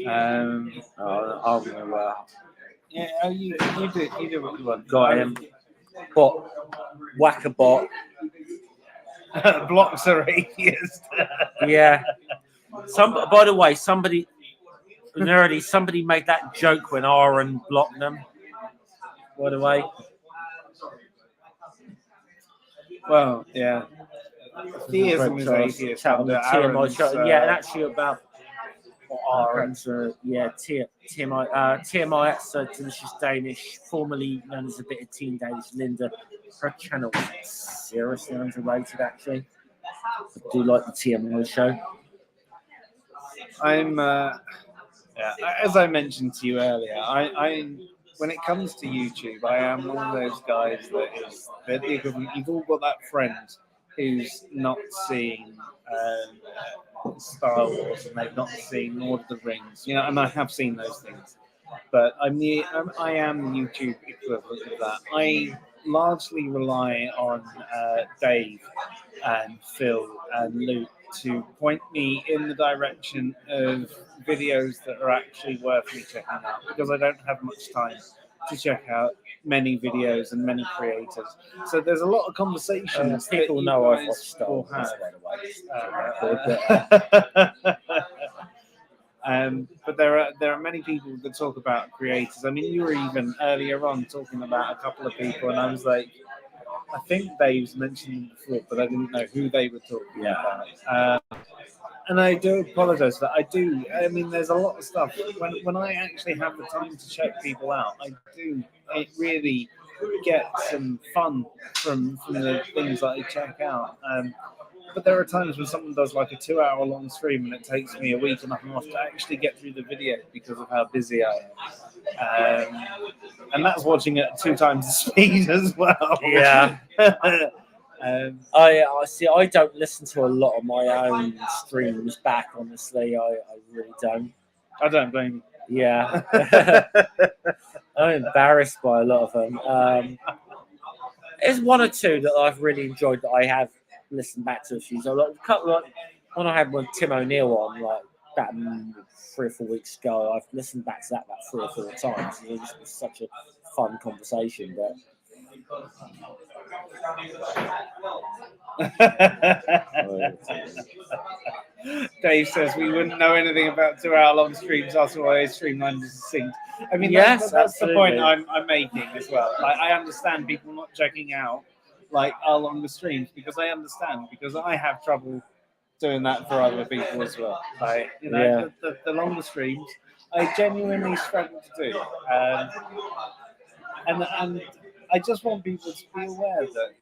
I'm gonna. Yeah, you do what you want. Got him. Bot, whack a bot. Blocks are atheist. Yeah. By the way, somebody made that joke when Aaron blocked them. By the way. Well, yeah. Theism is atheist. TMI show. Yeah, and actually about Aaron's. TMI. That's delicious Danish, formerly known as a bit of Teen Danish Linda. Her channel is seriously underrated, actually. I do like the TMI show. I'm, as I mentioned to you earlier, when it comes to YouTube, I am one of those guys they're the equivalent. You've all got that friend who's not seen Star Wars and they've not seen Lord of the Rings, and I have seen those things, but I am the YouTube equivalent of that. I largely rely on Dave and Phil and Luke to point me in the direction of videos that are actually worth me checking out, because I don't have much time to check out many videos and many creators. So there's a lot of conversations. People that know you I've guys watched Star will Wars, have. by the way. But there are many people that talk about creators. I mean, you were even earlier on talking about a couple of people, and I was like, I think Dave's mentioned them before, but I didn't know who they were talking about. And I do apologize for that. I mean, there's a lot of stuff. When I actually have the time to check people out, it really get some fun from the things that I check out. But there are times when someone does like a 2-hour long stream and it takes me a week and a half to actually get through the video because of how busy I am. And that's watching it at 2 times the speed as well. Yeah. I see. I don't listen to a lot of my own streams back. Honestly, I really don't. I don't blame you. Yeah. I'm embarrassed by a lot of them. There's one or two that I've really enjoyed that I have listened back to a few. So like a couple, like when I had Tim O'Neill on, like about 3 or 4 weeks ago, I've listened back to that about 3 or 4 times. It was such a fun conversation, but. Dave says we wouldn't know anything about 2-hour long streams after all those streamlined and succinct. I mean, that's the point I'm making as well. Like, I understand people not checking out like our longer streams because I have trouble doing that for other people as well. Like, the longer streams, I genuinely struggle to do. And I just want people to be aware that,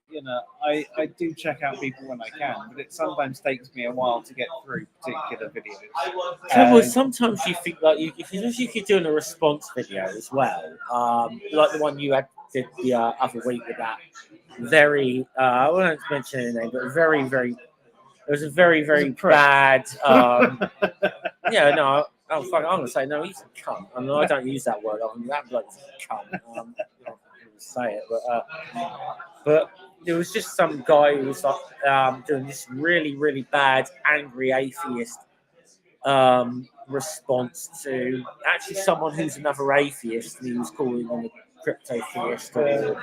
I do check out people when I can, but it sometimes takes me a while to get through particular videos. Sometimes you think like if you're doing a response video as well, like the one you did the other week with that very, I won't mention any name, but very, very, it was a very, very bad, yeah, no, oh, fuck, I'm going to say, no, he's a cunt. I mean, I don't use that word. I mean, that bloke's a cunt. Say it, but there was just some guy who was like doing this really, really bad, angry atheist response to actually someone who's another atheist, and he was calling him a crypto theist. That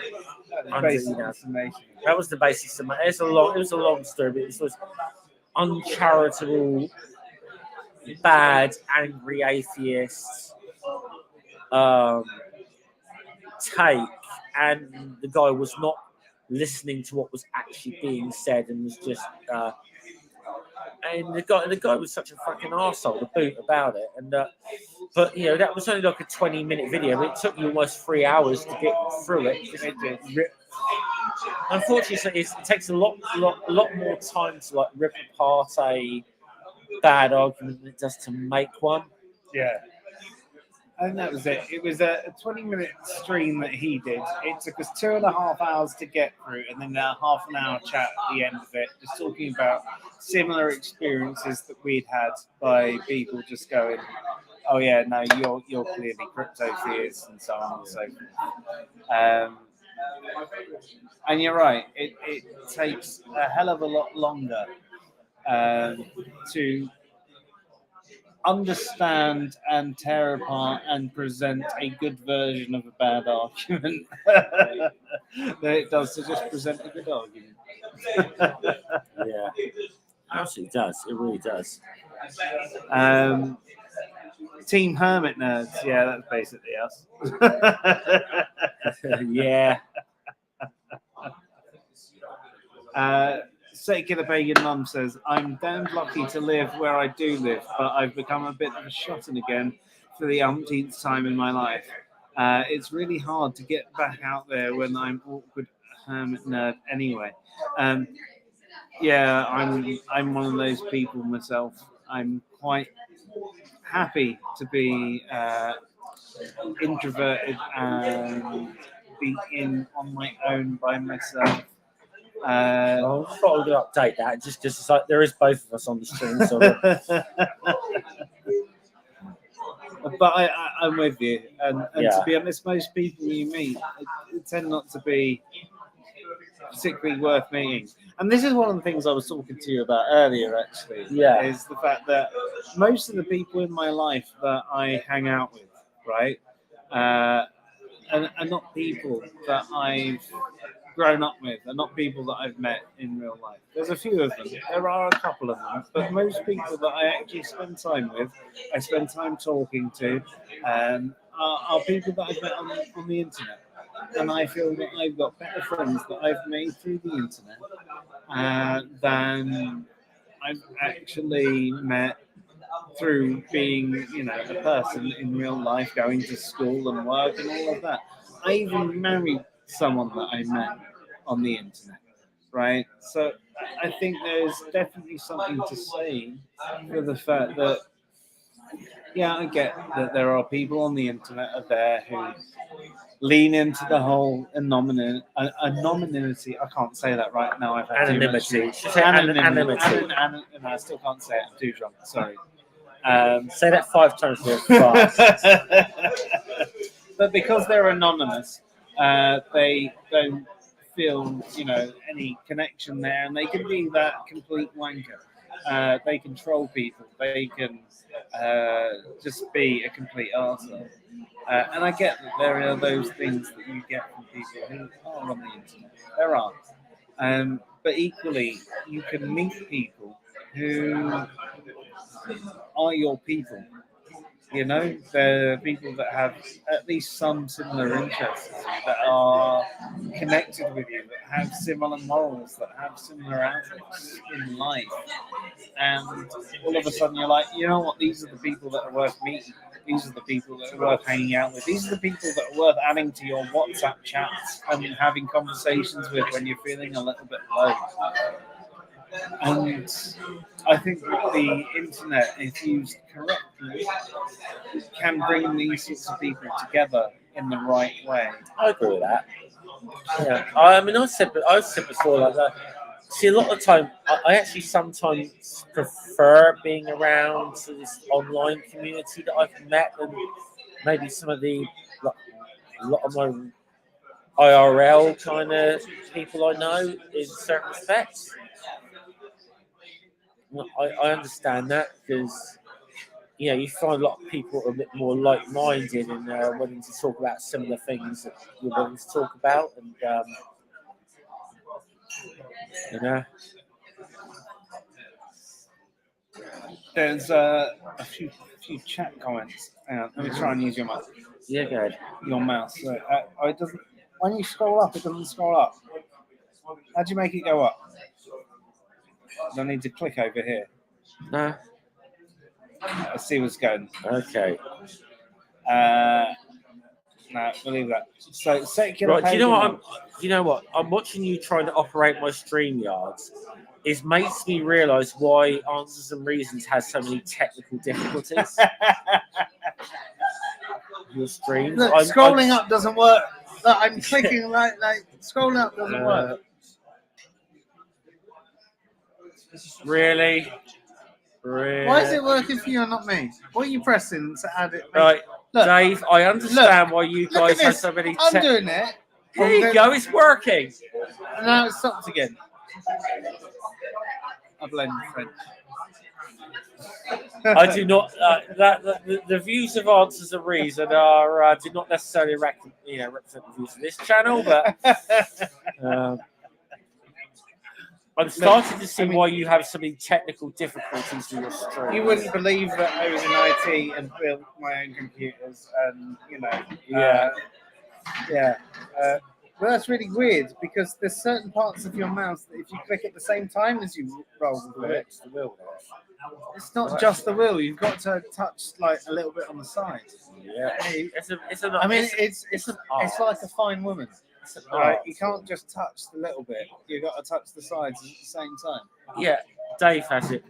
was the basis of it. It was a long story, but it was uncharitable, bad, angry atheist take. And the guy was not listening to what was actually being said, and was just, and the guy was such a fucking arsehole to boot about it. And but that was only like a 20-minute video, but it took you almost 3 hours to get through it. Unfortunately, it takes a lot more time to like rip apart a bad argument than it does to make one. Yeah. And that was it. It was a 20-minute stream that he did. It took us 2.5 hours to get through, and then a half an hour chat at the end of it, just talking about similar experiences that we'd had by people just going, "Oh yeah, no, you're clearly crypto fears," and so on and so forth. And you're right. It takes a hell of a lot longer to understand and tear apart and present a good version of a bad argument than it does to just present a good argument. Yeah, actually, it does. It really does. Team Hermit Nerds. Yeah, that's basically us. Yeah. Secular Pagan Mum says, I'm damned lucky to live where I do live, but I've become a bit of a shut-in again for the umpteenth time in my life. It's really hard to get back out there when I'm awkward hermit nerd anyway. Yeah, I'm one of those people myself. I'm quite happy to be introverted and be in on my own by myself. I thought I'd update that just because it's like there is both of us on the stream, so But I'm with you, and to Yeah. be honest, most people you meet tend not to be particularly worth meeting. And this is one of the things I was talking to you about earlier, actually. Yeah. Is the fact that most of the people in my life that I hang out with, right, are not people that I've grown up with, and not people that I've met in real life. There's a few of them. There are a couple of them, but most people that I actually spend time with, I spend time talking to, are people that I've met on the internet. And I feel that I've got better friends that I've made through the internet than I've actually met through being, a person in real life, going to school and work and all of that. I even married someone that I met on the internet, right? So I think there's definitely something to say for the fact that, yeah, I get that there are people on the internet out there who lean into the whole anonymity. I can't say that right now. I've had Anonymity. too much. Should say anonymity. No, I still can't say it. I'm too drunk. Sorry. Say that 5 times real fast. But because they're anonymous, they don't feel, any connection there, and they can be that complete wanker. They can troll people. They can just be a complete arsehole. And I get that there are those things that you get from people who are on the internet. There are. But equally, you can meet people who are your people. They're people that have at least some similar interests, that are connected with you, that have similar morals, that have similar outlooks in life. And all of a sudden you're like, you know what, these are the people that are worth meeting. These are the people that are worth hanging out with. These are the people that are worth adding to your WhatsApp chats and having conversations with when you're feeling a little bit low. And I think that the internet, if used correctly, can bring these sorts of people together in the right way. I agree with that. Yeah, I mean, I've said before like that. See, a lot of the time, I actually sometimes prefer being around this online community that I've met than maybe some of a lot of my IRL kind of people I know in certain respects. I understand that because you find a lot of people are a bit more like-minded and willing to talk about similar things that you're willing to talk about, and There's a few chat comments. Hang on, let me try and use your mouse. Yeah, go ahead. Your mouse. So, it doesn't. When you scroll up, it doesn't scroll up. How do you make it go up? I need to click over here. No. Let's see what's going. Okay. No, we'll leave that. So secular. Right. Do you know what? I'm watching you trying to operate my StreamYards. It makes me realise why Answers and Reasons has so many technical difficulties. Your streams. Look, scrolling up doesn't work. Look, I'm clicking like scrolling up doesn't work. Really? Why is it working for you and not me? What are you pressing to add it? Right, look, Dave, I understand why you guys have so many. I'm doing it. There you go. It's working. And now it stops again. I blame French. I do not. The views of Answers and Reason are do not necessarily represent the views of this channel, but I'm starting to see why you have so many technical difficulties with your stream. You wouldn't believe that I was in IT and built my own computers, and Well, that's really weird because there's certain parts of your mouse that if you click at the same time as you roll the wheel, it's not just the wheel. You've got to touch like a little bit on the side. Yeah, it's like a fine woman. Right? You can't just touch the little bit. You've got to touch the sides at the same time. Yeah, Dave has it.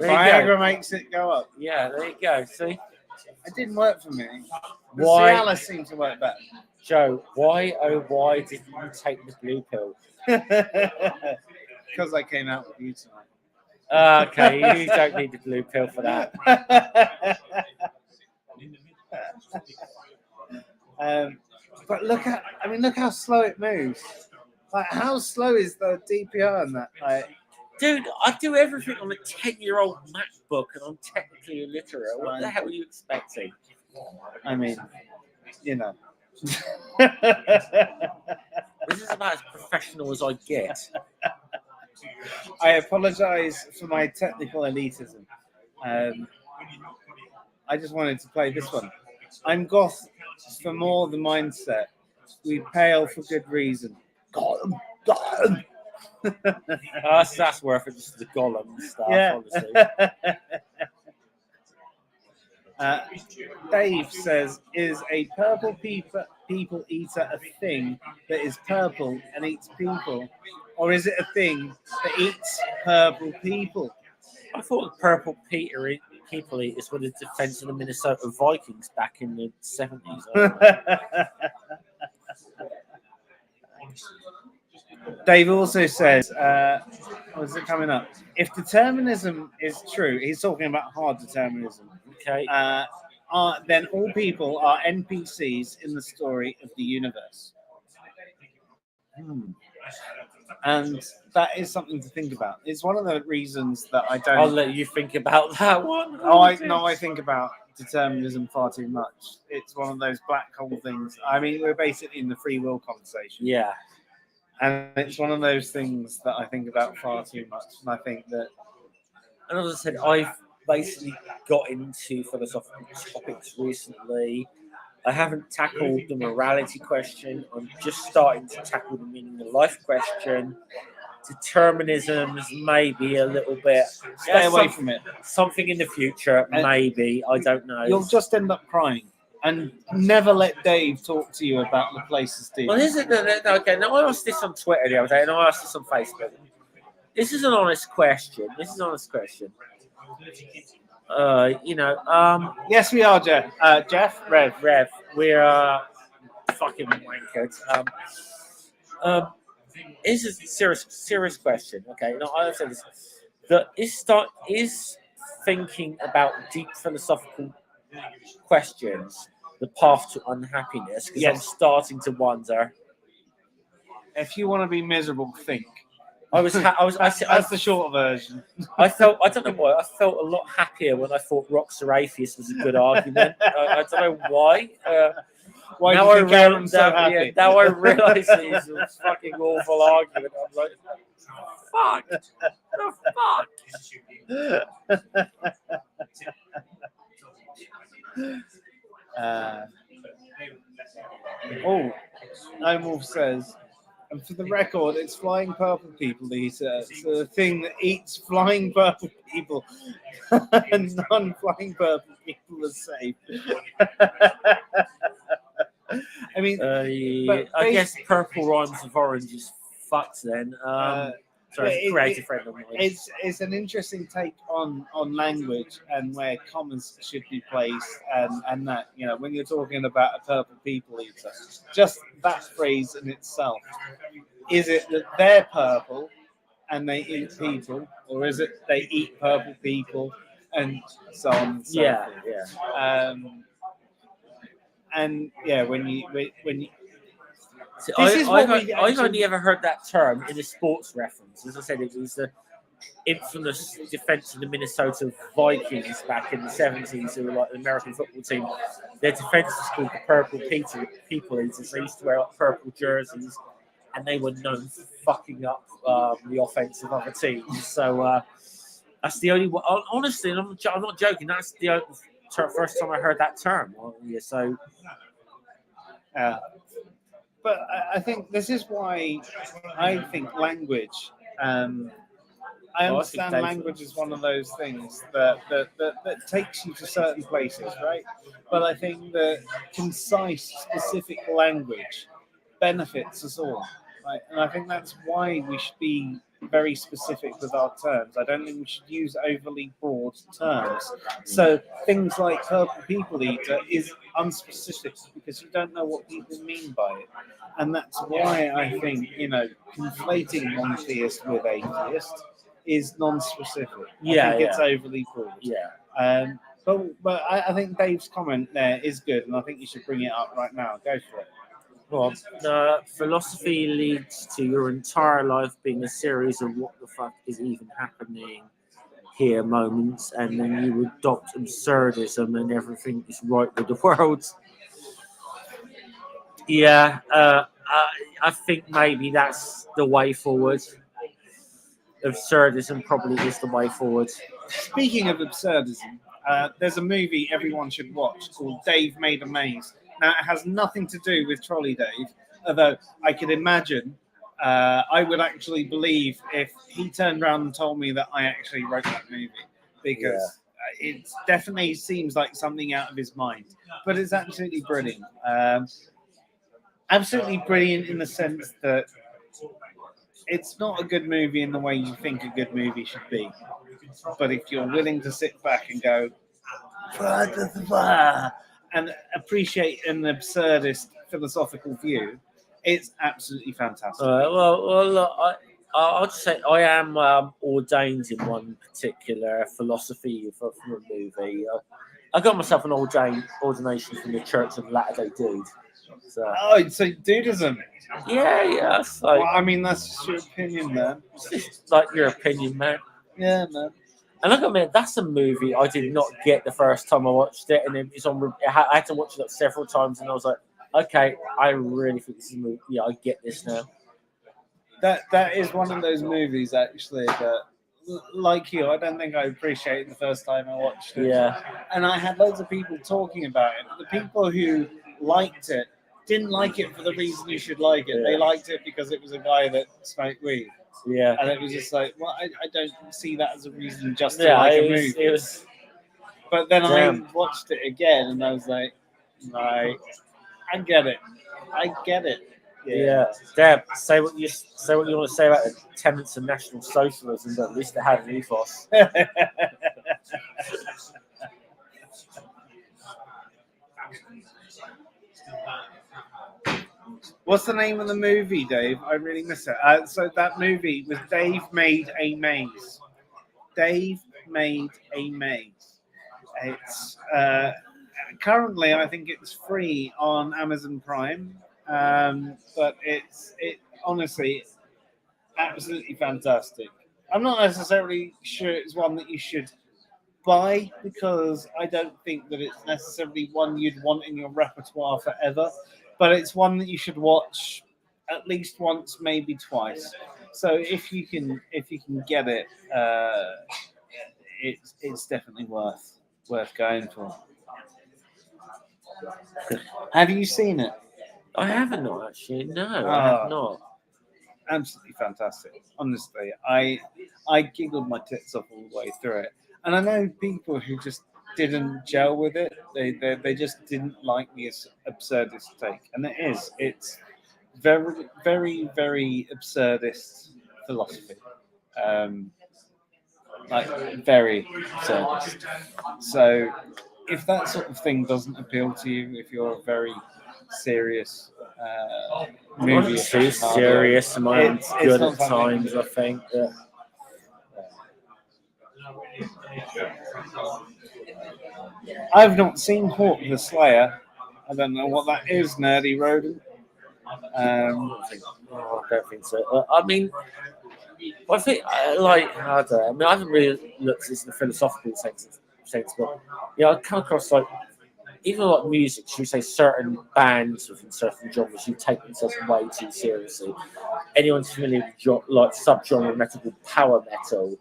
Viagra makes it go up. Yeah, there you go. See. It didn't work for me. The Why, Cialis seemed to work better. Joe? Why, oh, why didn't you take the blue pill? Because I came out with you tonight. Okay, you don't need the blue pill for that. But look how slow it moves. Like, how slow is the DPI on that? Like, Dude, I do everything on a 10-year-old MacBook and I'm technically illiterate. What the hell are you expecting? I mean, you know. This is about as professional as I get. I apologize for my technical elitism. I just wanted to play this one. I'm goth for more the mindset. We pale for good reason. Gollum. That's worth it, just the Gollum stuff, Yeah. honestly. Dave says, is a purple people eater a thing that is purple and eats people? Or is it a thing that eats purple people? I thought the purple people eaters were the defense of the Minnesota Vikings back in the 70s. Dave also says, what's it coming up? If determinism is true, he's talking about hard determinism. Okay. Then all people are NPCs in the story of the universe. And that is something to think about. It's one of the reasons that I don't. I'll let you think about that one. I think about determinism far too much. It's one of those black hole things. I mean, we're basically in the free will conversation. Yeah. And it's one of those things that I think about far too much. And I think that. And as I said, I've basically got into philosophical topics recently. I haven't tackled the morality question. I'm just starting to tackle the meaning of life question. Determinism is maybe a little bit. Stay away from it. Something in the future, maybe. I don't know. You'll just end up crying. And never let Dave talk to you about the places, do you? Well, okay, now I asked this on Twitter the other day, and I asked this on Facebook. This is an honest question. Yes, we are, Jeff. Rev. We're fucking wankered. This is a serious question. Okay, no, I'll say this: is thinking about deep philosophical questions the path to unhappiness? Because I'm starting to wonder. If you want to be miserable, think. That's the short version. I don't know why, I felt a lot happier when I thought Rocks Are Atheist was a good argument. I don't know why. Why now do you think Aaron's so happy? Yeah, now I realise it's a fucking awful argument. I'm like, fuck. The fuck? Wolf says, and for the record, it's flying purple people eater. It's a thing that eats flying purple people, and non-flying purple people are safe. I mean, I guess purple rhymes with orange is fucked then. Sorry, creative friend of mine. It's an interesting take on language and where commas should be placed and that, you know, when you're talking about a purple people eater, just that phrase in itself. Is it that they're purple and they eat people, or is it they eat purple people and so on and so forth? Yeah. And yeah, when you so I've only ever heard that term in a sports reference. As I said, it was the infamous defense of the Minnesota Vikings back in the 70s, who were like the American football team. Their defense was called the Purple People Eaters. They used to wear like purple jerseys, and they were known for fucking up the offense of other teams. So that's the only one. Honestly, I'm not joking. That's the first time I heard that term. So. But I think this is why I think language. I understand language is one of those things that takes you to certain places, right? But I think that concise, specific language benefits us all, right? And I think that's why we should be very specific with our terms. I don't think we should use overly broad terms. So things like purple people eater is unspecific because you don't know what people mean by it. And that's why I think, conflating non-theist with atheist is non-specific. I think it's overly broad. Yeah. But I think Dave's comment there is good, and I think you should bring it up right now. Go for it. Well, philosophy leads to your entire life being a series of what the fuck is even happening here moments, and then you adopt absurdism and everything is right with the world. Yeah, I think maybe that's the way forward. Absurdism probably is the way forward. Speaking of absurdism, there's a movie everyone should watch called Dave Made a Maze. Now, it has nothing to do with Trolley Dave, although I could imagine I would actually believe if he turned around and told me that I actually wrote that movie, because it definitely seems like something out of his mind. But it's absolutely brilliant. Absolutely brilliant in the sense that it's not a good movie in the way you think a good movie should be. But if you're willing to sit back and go, and appreciate an absurdist philosophical view, it's absolutely fantastic. Look, I'll just say I am ordained in one particular philosophy from a movie. I got myself an ordination from the Church of Latter-day Dude. So Dudism. Yeah. So, well, I mean, that's just your opinion, man. It's just like your opinion, man. Yeah, man. And look, I mean, that's a movie I did not get the first time I watched it, and it's on. I had to watch it like several times, and I was like, okay, I really think this is a movie. Yeah, I get this now. That is one of those movies, actually, that, like you, I don't think I appreciated the first time I watched it. Yeah. And I had loads of people talking about it. The people who liked it didn't like it for the reason you should like it. They liked it because it was a guy that smoked weed. Yeah. And it was just like, well, I don't see that as a reason just to like a movie. It was. But then I watched it again, and I was like, right, I get it. Yeah. Deb, say what you want to say about the tenets of National Socialism, but at least they had an ethos. What's the name of the movie, Dave? I really miss it. So that movie was Dave Made a Maze. Dave Made a Maze. It's currently, I think it's free on Amazon Prime, but it honestly absolutely fantastic. I'm not necessarily sure it's one that you should buy, because I don't think that it's necessarily one you'd want in your repertoire forever. But it's one that you should watch at least once, maybe twice. So if you can get it, it's definitely worth going for. Have you seen it? I haven't actually. No, I have not. Absolutely fantastic. Honestly, I giggled my tits off all the way through it. And I know people who just didn't gel with it. They just didn't like the absurdist take, and it's very, very, very absurdist philosophy, like very absurdist. So if that sort of thing doesn't appeal to you, if you're a very serious movie, too serious, I'm good at times. I think. I've not seen Hawk the Slayer. I don't know what that is, Nerdy Rodent. I don't think so. I mean, I think I don't know. I mean, I haven't really looked at this in a philosophical sense, but I come across even like music. Should we say certain bands within certain genres who take themselves way too seriously? Anyone's familiar with subgenre metal called power metal,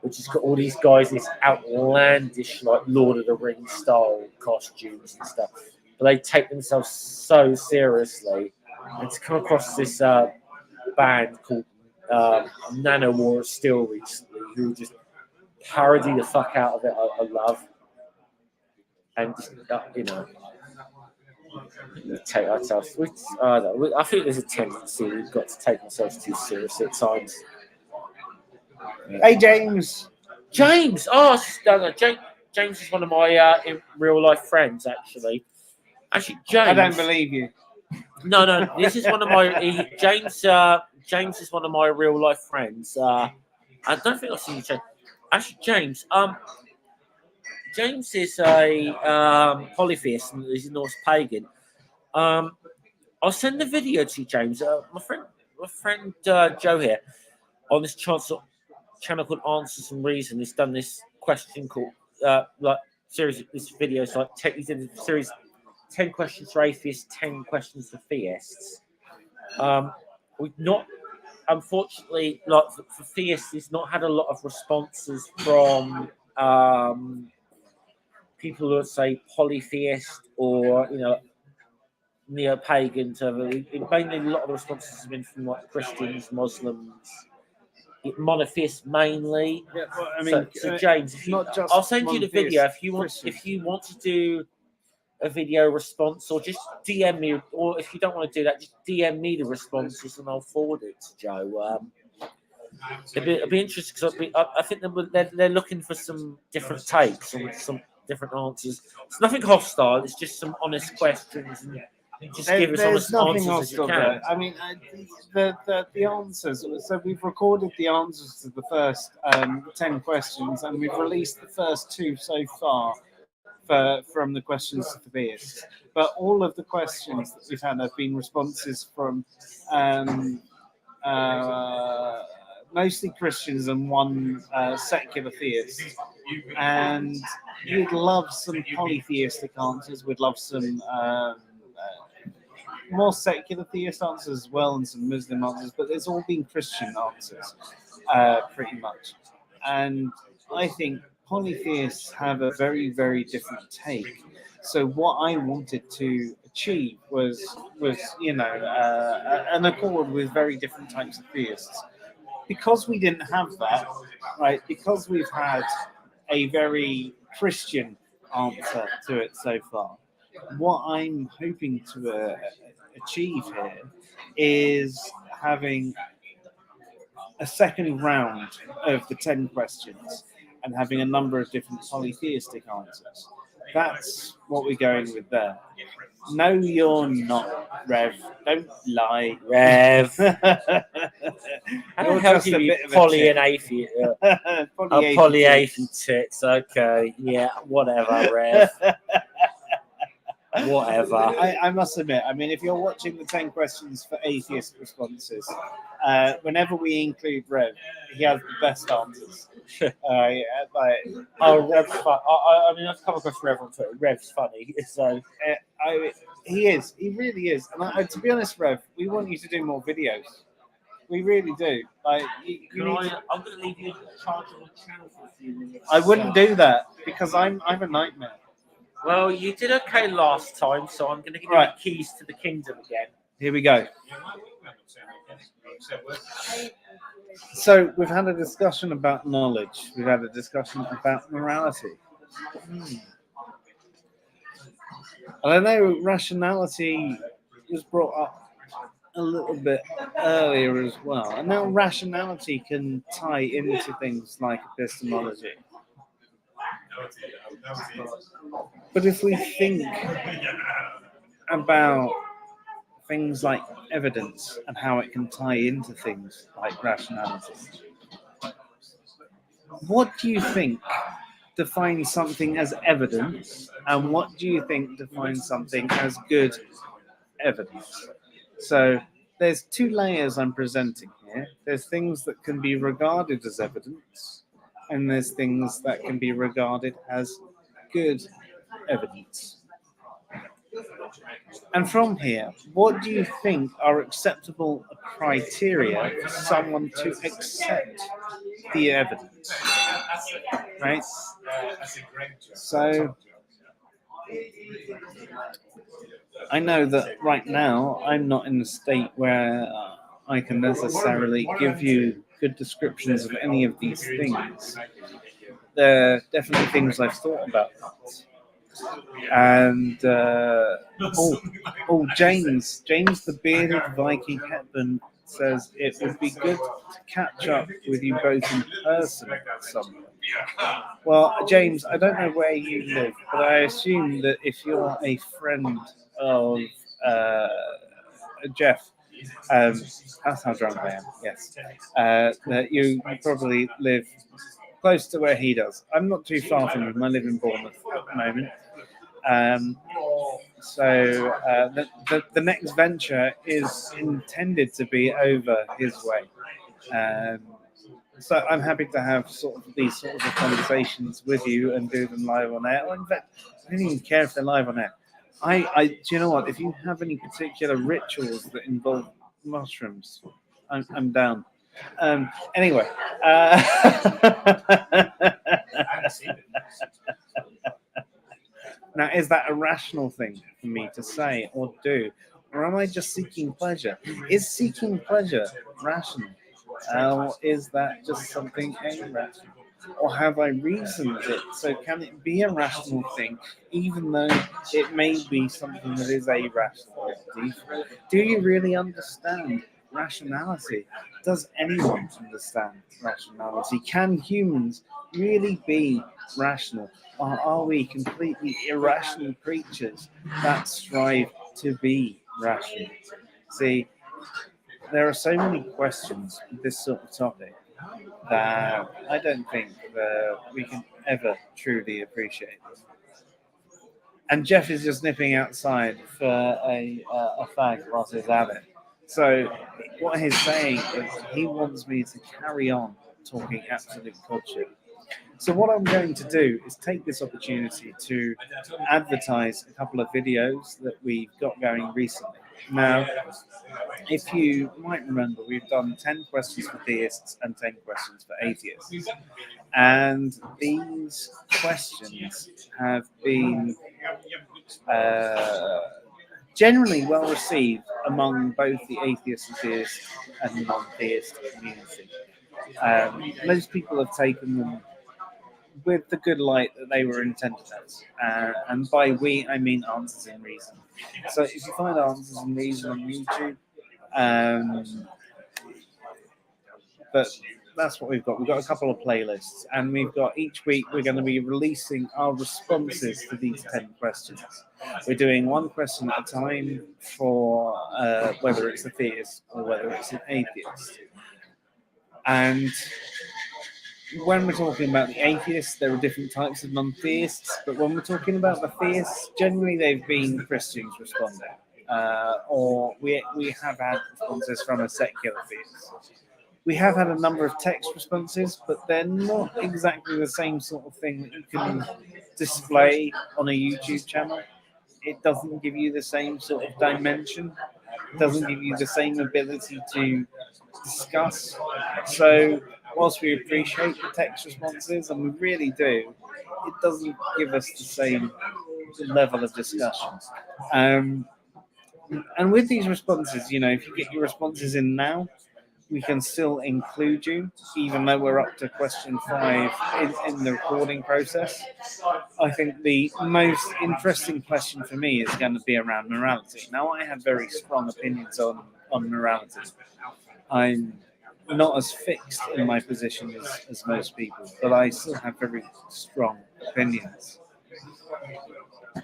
which has got all these guys in these outlandish, like Lord of the Rings style costumes and stuff. But they take themselves so seriously. And to come across this band called Nanowar of Steel recently, who just parody the fuck out of it, I love. And just, take ourselves. I think there's a tendency we've got to take ourselves too seriously at times. Hey, James. James. Oh, no, James is one of my in real life friends, actually. Actually, James. I don't believe you. No. This is one of my James. James is one of my real life friends. I don't think I've seen you, James. Actually, James. James is a polytheist and he's a Norse pagan. I'll send the video to you, James. My friend Joe here, on this channel called Answers and Reason, has done this question called like series. This video is like he's in a series 10 questions for atheists, 10 questions for theists. We've not, unfortunately, like for theists, it's not had a lot of responses from people who are, say, polytheist or neo-pagans. Mainly, a lot of the responses have been from like Christians, Muslims, monotheists mainly. Yeah, well, I mean, So James, I'll send you the video if you want. If you want to do a video response, or just DM me, or if you don't want to do that, just DM me the responses and I'll forward it to Joe. It'll be interesting because I think they're looking for some different takes and some different answers. It's nothing hostile. It's just some honest questions and just give us honest answers as you can. There. I mean, the answers. So we've recorded the answers to the first 10 questions, and we've released the first 2 so far. From the questions to the theists, but all of the questions that we've had have been responses from mostly Christians and one secular theist. And we'd love some polytheistic answers. We'd love some more secular theist answers as well, and some Muslim answers. But there's all been Christian answers, pretty much. And I think polytheists have a very, very different take. So what I wanted to achieve was an accord with very different types of theists. Because we didn't have that, right? Because we've had a very Christian answer to it so far. What I'm hoping to achieve here is having a second round of the 10 questions and having a number of different polytheistic answers. That's what we're going with there. No, you're not, Rev. Don't lie, Rev. You're just a bit of poly a and atheist. Polyatheist tits. Okay, yeah, whatever, Rev. Whatever. I must admit, I mean, if you're watching the 10 questions for atheist responses, whenever we include Rev, he has the best answers. Rev's fun. I mean, I've come across Rev on Twitter. Rev's funny. So he is. He really is. And to be honest, Rev, we want you to do more videos. We really do. Like, I'm going to leave you in charge of the channel for a few minutes. I wouldn't do that because I'm a nightmare. Well, you did okay last time, so I'm going to give you the keys to the kingdom again. Here we go. So we've had a discussion about knowledge. We've had a discussion about morality. And I know rationality was brought up a little bit earlier as well. And now rationality can tie into things like epistemology. But if we think about things like evidence and how it can tie into things like rationality, what do you think defines something as evidence, and what do you think defines something as good evidence? So there's 2 layers I'm presenting here. There's things that can be regarded as evidence, and there's things that can be regarded as good evidence. And from here, what do you think are acceptable criteria for someone to accept the evidence? Right? So I know that right now I'm not in a state where I can necessarily give you good descriptions of any of these things. They're definitely things I've thought about. And James the bearded Viking Hepburn says it would be good to catch up with you both in person at some point. Well, James, I don't know where you live, but I assume that if you're a friend of Jeff, that's how drunk I am. Yes, that you probably live close to where he does. I'm not too far from him. I live in Bournemouth at the moment. So the next venture is intended to be over his way. So I'm happy to have sort of these sorts of conversations with you and do them live on air. Or in fact, I don't even care if they're live on air. Do you know what? If you have any particular rituals that involve mushrooms, I'm down. Anyway, now is that a rational thing for me to say or do, or am I just seeking pleasure? Is seeking pleasure rational, or is that just something irrational? Or have I reasoned it? So can it be a rational thing, even though it may be something that is irrational? Do you really understand rationality? Does anyone understand rationality? Can humans really be rational? Or are we completely irrational creatures that strive to be rational? See, there are so many questions with this sort of topic that I don't think that we can ever truly appreciate. And Jeff is just nipping outside for a fag whilst he's at it. So what he's saying is he wants me to carry on talking absolute culture. So what I'm going to do is take this opportunity to advertise a couple of videos that we've got going recently. Now, if you might remember, we've done 10 questions for theists and 10 questions for atheists. And these questions have been generally well received among both the atheist and theist and non-theist community. Most people have taken them with the good light that they were intended as. And by we, I mean Answers in Reason. So if you find Answers in Reason on YouTube, but that's what we've got. We've got a couple of playlists, and we've got each week we're going to be releasing our responses to these 10 questions. We're doing one question at a time for whether it's a theist or whether it's an atheist. And when we're talking about the atheists, there are different types of non-theists, but when we're talking about the theists, generally they've been Christians responding. Or we have had responses from a secular theist. We have had a number of text responses, but they're not exactly the same sort of thing that you can display on a YouTube channel. It doesn't give you the same sort of dimension. It doesn't give you the same ability to discuss. So whilst we appreciate the text responses, and we really do, it doesn't give us the same level of discussion. And with these responses, if you get your responses in now, we can still include you, even though we're up to question 5 in the recording process. I think the most interesting question for me is going to be around morality. Now, I have very strong opinions on morality. I'm not as fixed in my position as most people, but I still have very strong opinions.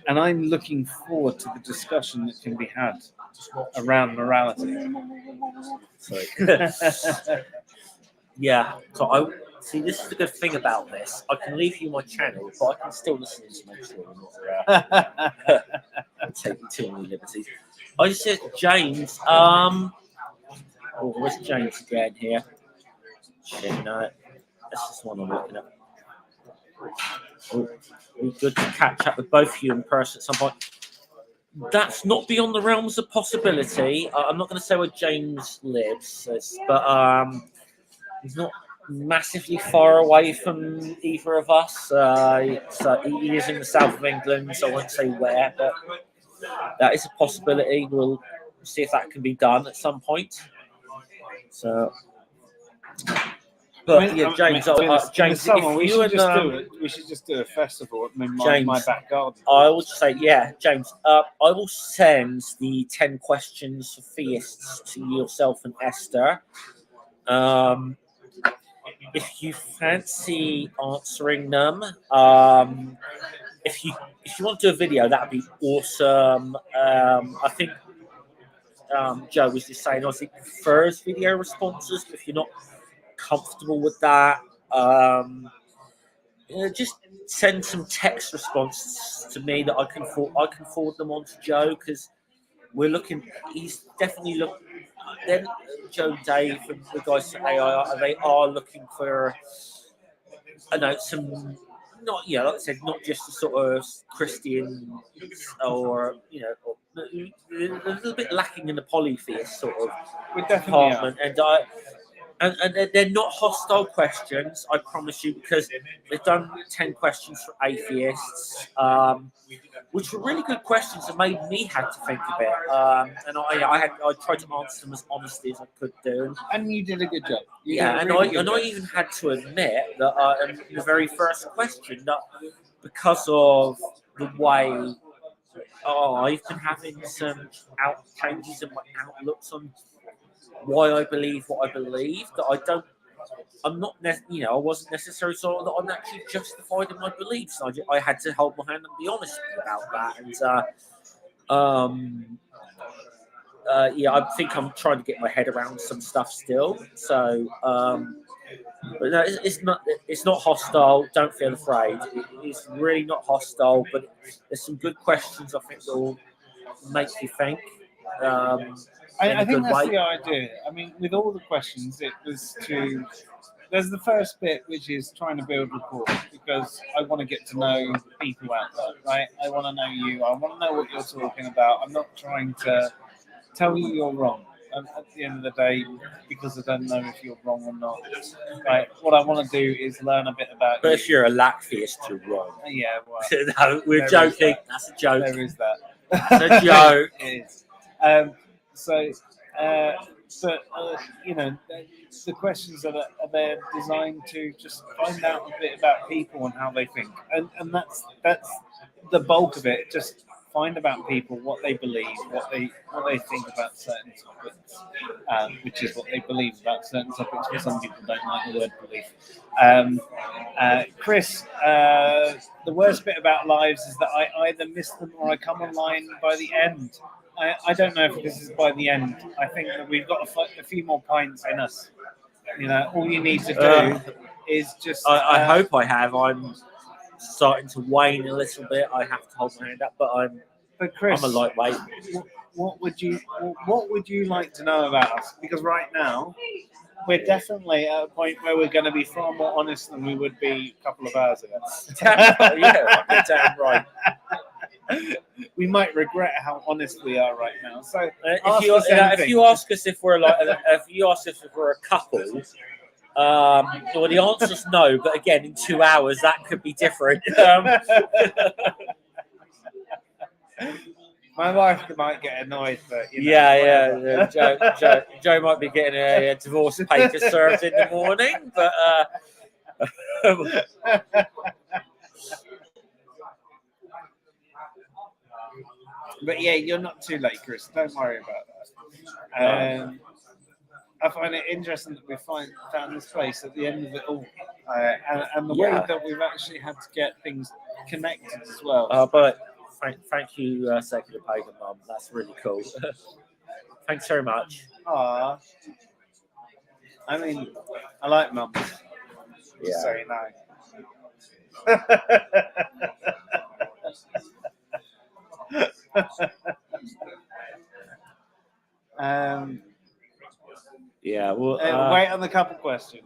And I'm looking forward to the discussion that can be had around morality. Sorry. Yeah. So I see. This is the good thing about this. I can leave you my channel, but I can still listen to make sure I'm taking too many liberties. I just said James. Where's James again here? Shit, no. That's just one I'm looking at. We're good to catch up with both of you in person at some point. That's not beyond the realms of possibility. I'm not going to say where James lives, but he's not massively far away from either of us. So he is in the south of England, so I won't say where, but that is a possibility. We'll see if that can be done at some point. So But yeah, James, in the James, summer, if we you should and just do it. We should just do a festival in my James, back garden. I will say, yeah, James, I will send the 10 questions for theists to yourself and Esther. If you fancy answering them, if you want to do a video, that'd be awesome. I think Joe was just saying, obviously, prefers video responses, but if you're not comfortable with that, just send some text responses to me that I can forward them on to Joe, because we're looking. He's definitely looking. Then Joe, Dave, and the guys at AI, they are looking for, I know, some, not, like I said, not just the sort of Christian, or or, a little bit lacking in the polytheist sort of We definitely are. department, and they're not hostile questions, I promise you, because they've done 10 questions for atheists, which were really good questions that made me have to think a bit. And I tried to answer them as honestly as I could do. And you did a good job. I even had to admit that in the very first question, that because of the way I've been having some changes in my outlooks on why I believe what I believe, that I wasn't necessarily sort of that I'm actually justified in my beliefs. I had to hold my hand and be honest about that. And I think I'm trying to get my head around some stuff still. So, but no, it's not hostile. Don't feel afraid. It's really not hostile. But there's some good questions I think that will make you think. I think that's the idea. I mean, with all the questions, it was to. There's the first bit, which is trying to build rapport, because I want to get to know people out there, right? I want to know you. I want to know what you're talking about. I'm not trying to tell you you're wrong. And at the end of the day, because I don't know if you're wrong or not, right? What I want to do is learn a bit about But you. if you're a lacktheist, you're wrong. Yeah, well, no, we're joking. That's a joke. There is that. It's a joke. It is. The questions are they're designed to just find out a bit about people and how they think, and that's the bulk of it. Just find about people, what they believe, what they think about certain topics, which is what they believe about certain topics. But some people don't like the word belief. Chris, the worst bit about lives is that I either miss them or I come online by the end. I don't know if this is by the end. I think that we've got a few more pints in us. All you need to do is just. I hope I have. I'm starting to wane a little bit. I have to hold my hand up, but But Chris, I'm a lightweight. What would you like to know about us? Because right now, we're definitely at a point where we're going to be far more honest than we would be a couple of hours ago. You're damn right. We might regret how honest we are right now. So if you ask us if we're a couple, well, the answer's no. But again, in 2 hours, that could be different. My wife might get annoyed, but Joe might be getting a divorce paper served in the morning, but. But yeah, you're not too late, Chris. Don't worry about that. I find it interesting that we found this place at the end of it all, and the way that we've actually had to get things connected as well. But thank you, Secular Pagan Mum. That's really cool. Thanks very much. I mean, I like mums. Just so you know. Wait on the couple question.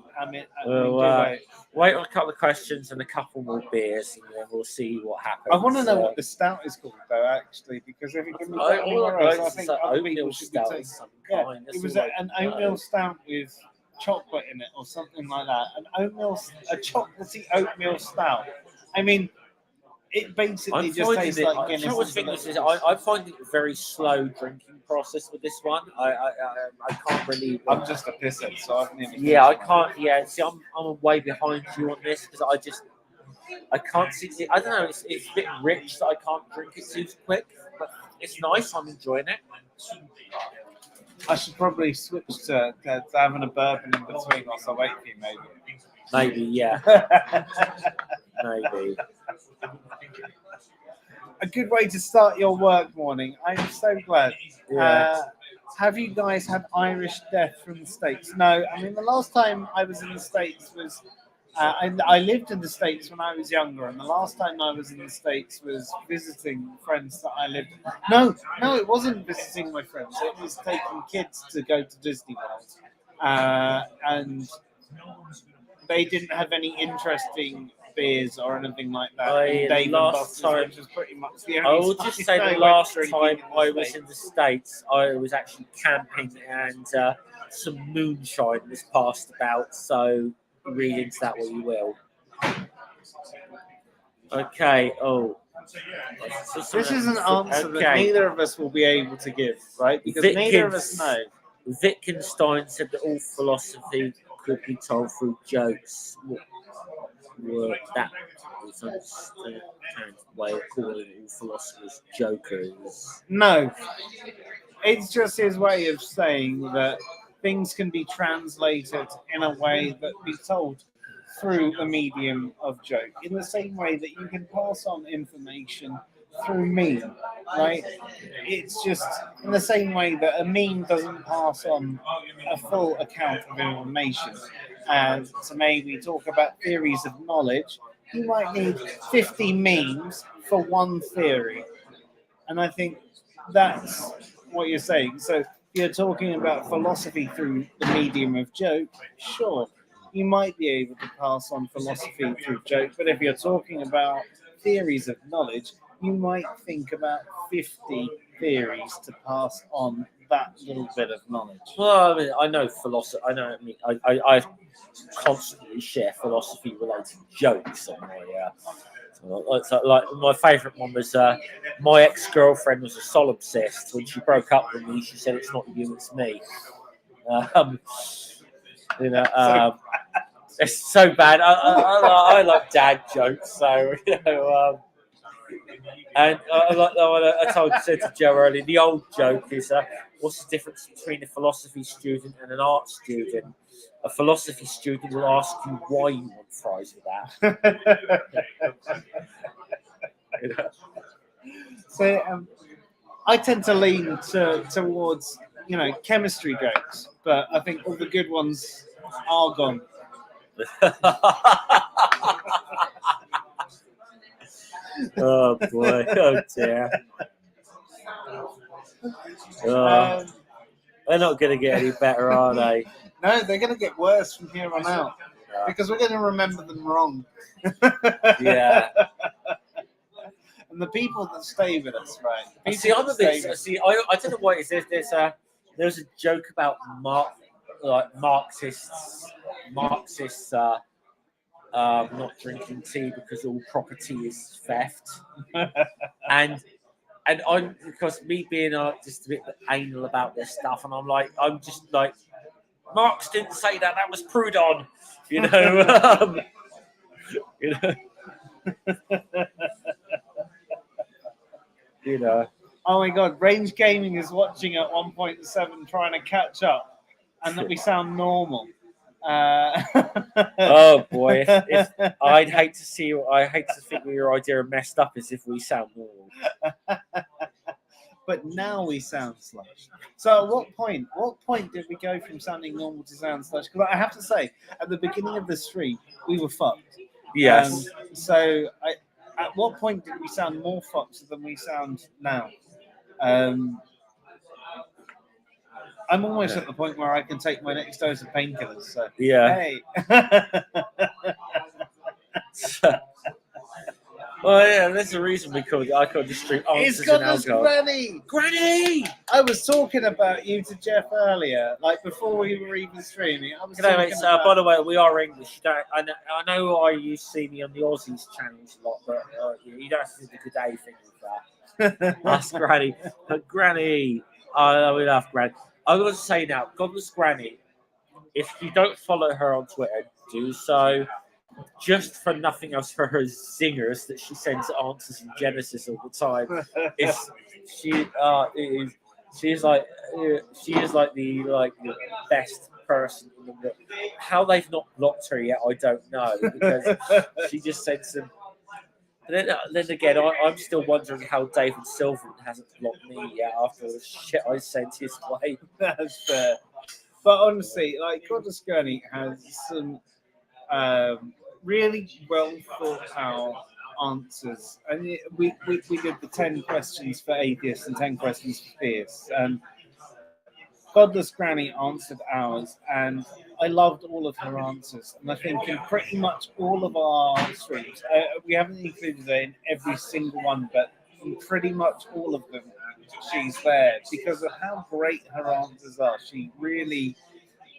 Wait on a couple of questions and a couple more beers, and then we'll see what happens. I want to know what the stout is called, though, actually, because if it can be I think other people should be tasting. Yeah, it was an oatmeal stout with chocolate in it, or something like that. A chocolatey oatmeal stout. I mean, it basically I'm just finding tastes it. like I, Guinness. you know what's and thing is, something I find it a very slow drinking process with this one. I can't really. I'm just a pisser, so I've nearly Yeah, I finished mine. can't. Yeah, see, I'm way behind you on this because I can't see. I don't know. It's a bit rich that I can't drink it too quick, but it's nice. I'm enjoying it. I should probably switch to having a bourbon in between whilst I wait for you, maybe. Maybe, yeah, maybe. A good way to start your work morning. I'm so glad. Yeah. Have you guys had Irish death from the States? No, I mean, the last time I was in the States was, I lived in the States when I was younger, and the last time I was in the States was visiting friends that I lived. No, it wasn't visiting my friends. It was taking kids to go to Disney World, and they didn't have any interesting beers or anything like that. And Dave and Last Buster's, time, which was pretty much the I only will time just say I the went last drinking time in the I was States. in the States, I was actually camping and some moonshine was passed about. So read into that what you will. Okay. Oh. This is an answer that Okay. neither of us will be able to give, right? Because neither of us know. Wittgenstein said that all philosophy could be told through jokes. That is understood way of calling all philosophers jokers. No, it's just his way of saying that things can be translated in a way that be told through the medium of joke, in the same way that you can pass on information through meme, right? It's just in the same way that a meme doesn't pass on a full account of information. And to maybe talk about theories of knowledge, you might need 50 memes for one theory. And I think that's what you're saying. So you're talking about philosophy through the medium of joke, sure, you might be able to pass on philosophy through joke, but if you're talking about theories of knowledge, you might think about 50 theories to pass on that little bit of knowledge. Well, I mean, I know philosophy. I know. I mean, I constantly share philosophy-related jokes on my. So, like my favourite one was my ex-girlfriend was a solipsist. When she broke up with me, she said, "It's not you, it's me." Um, you know, it's so bad. I like dad jokes, so you know. And like I said to Joe earlier, the old joke is, what's the difference between a philosophy student and an art student? A philosophy student will ask you why you want fries with that. You know? So I tend to lean towards chemistry jokes, but I think all the good ones are gone. Oh boy! Oh dear! They're not going to get any better, are they? No, they're going to get worse from here on out because we're going to remember them wrong. Yeah. And the people that stay with us, right? See, I'm a bit. See, I don't know what it is. There's a joke about Marxists not drinking tea because all property is theft, and I'm, because me being just a bit anal about this stuff, and I'm just like, Marx didn't say that. That was Proudhon, you know. You know. You know. Oh my God, Range Gaming is watching at 1.7, trying to catch up, and that we sound normal. Oh boy! If I'd hate to see. I hate to think that your idea of messed up is if we sound normal. But now we sound slush. So at what point did we go from sounding normal to sound slush? Because I have to say, at the beginning of the stream, we were fucked. Yes. At what point did we sound more fucked than we sound now? I'm almost at the point where I can take my next dose of painkillers. So yeah. Hey. Well, Well, yeah, there's a reason I called the stream It's answers in Godless alcohol. Granny. Granny! I was talking about you to Jeff earlier, like before we were even streaming. I was G'day, talking mates. about... By the way, we are English. I know you see me on the Aussies channels a lot, but you don't have to do the good day thing with that. Ask Granny. Granny. We love Granny. I'm going to say now, Godless Granny, if you don't follow her on Twitter, do so. Just for nothing else, for her zingers that she sends answers in Genesis all the time. She is like the best person in the world. How they've not blocked her yet, I don't know, because she just sends them. And then again, I'm still wondering how David Silverman hasn't blocked me yet after the shit I sent his way. That's fair. But honestly, like Godless Granny has some really well thought out answers, and we did the 10 questions for atheists and 10 questions for theists, and Godless Granny answered ours, and I loved all of her answers. And I think in pretty much all of our streams, we haven't included her in every single one, but in pretty much all of them, she's there because of how great her answers are. She really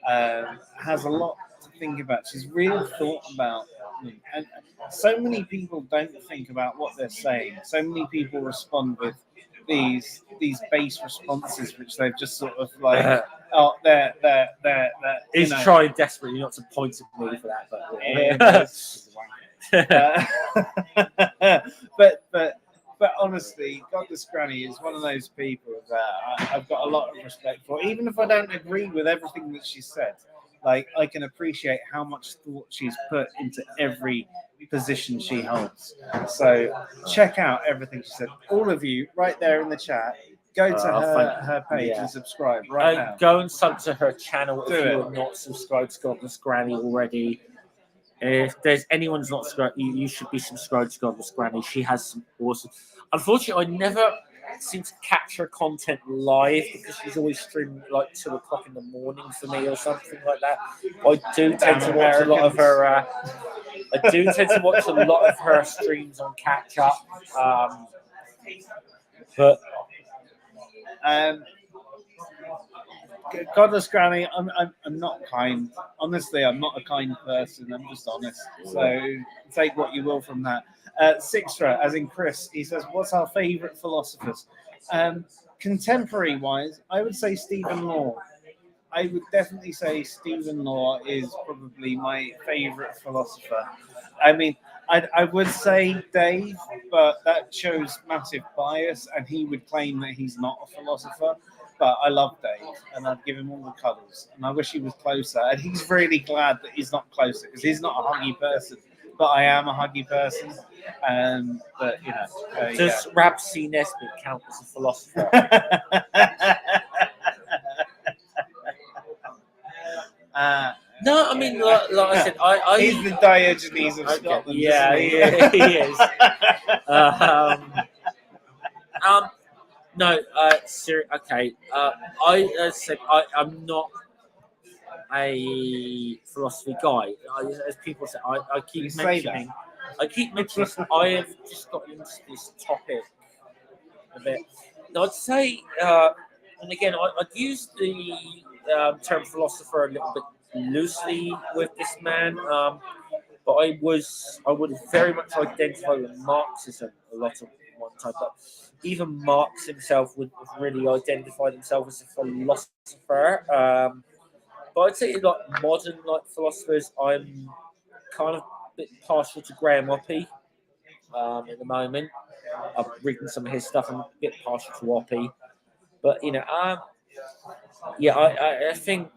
has a lot to think about. She's really thought about them. And so many people don't think about what they're saying. So many people respond with these base responses, which they've just sort of like, oh, there. He's trying desperately not to point at me for that, but honestly, Godless Granny is one of those people that I've got a lot of respect for. Even if I don't agree with everything that she said, like I can appreciate how much thought she's put into every position she holds. So check out everything she said. All of you, right there in the chat, go to her page and subscribe right now. Go and sub to her channel Do if you it. are not subscribed to Godless Granny already. If there's anyone's not subscribed, you should be subscribed to Godless Granny. She has some awesome. Unfortunately, I never seem to catch her content live because she's always streaming like 2 o'clock in the morning for me or something like that. I do tend to watch a lot of her. I do tend to watch a lot of her streams on catch up. But Godless Granny, I'm not kind. Honestly, I'm not a kind person. I'm just honest. So take what you will from that. Sixra, as in Chris, he says, "What's our favourite philosophers?" Contemporary-wise, I would say Stephen Law. I would definitely say Stephen Law is probably my favourite philosopher. I mean, I would say Dave, but that shows massive bias, and he would claim that he's not a philosopher. But I love Dave, and I'd give him all the colours. And I wish he was closer. And he's really glad that he's not closer because he's not a huggy person. But I am a huggy person. But you know, does Rab C. Nesbitt count as a philosopher? No, I mean, like I said, he's the Diogenes of Scotland. Yeah, he is. No, okay. I said I'm not a philosophy guy. As people say, I keep mentioning. I have just got into this topic a bit. Now, I'd say, and again, I'd use the term philosopher a little bit loosely with this man, but I would very much identify with Marxism a lot of one time. But even Marx himself would really identify himself as a philosopher. But I'd say like modern philosophers, I'm kind of a bit partial to Graham Oppy at the moment. I'm reading some of his stuff. I'm a bit partial to Oppy, but you know, I think.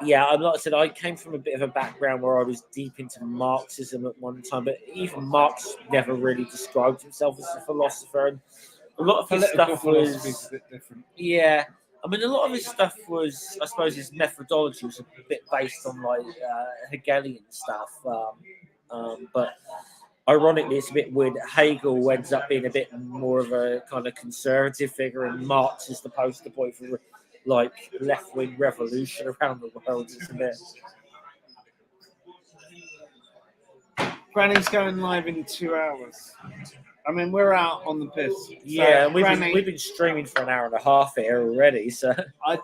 Yeah, like I said, I came from a bit of a background where I was deep into Marxism at one time, but even Marx never really described himself as a philosopher, and a lot of his stuff was a bit different. Yeah, I mean, a lot of his stuff was, I suppose, his methodology was a bit based on like Hegelian stuff, but ironically, it's a bit weird. Hegel ends up being a bit more of a kind of conservative figure, and Marx is the poster boy for like left-wing revolution around the world, isn't it? Granny's going live in 2 hours. I mean, we're out on the piss. So Yeah, and Granny, we've been streaming for an hour and a half here already. So I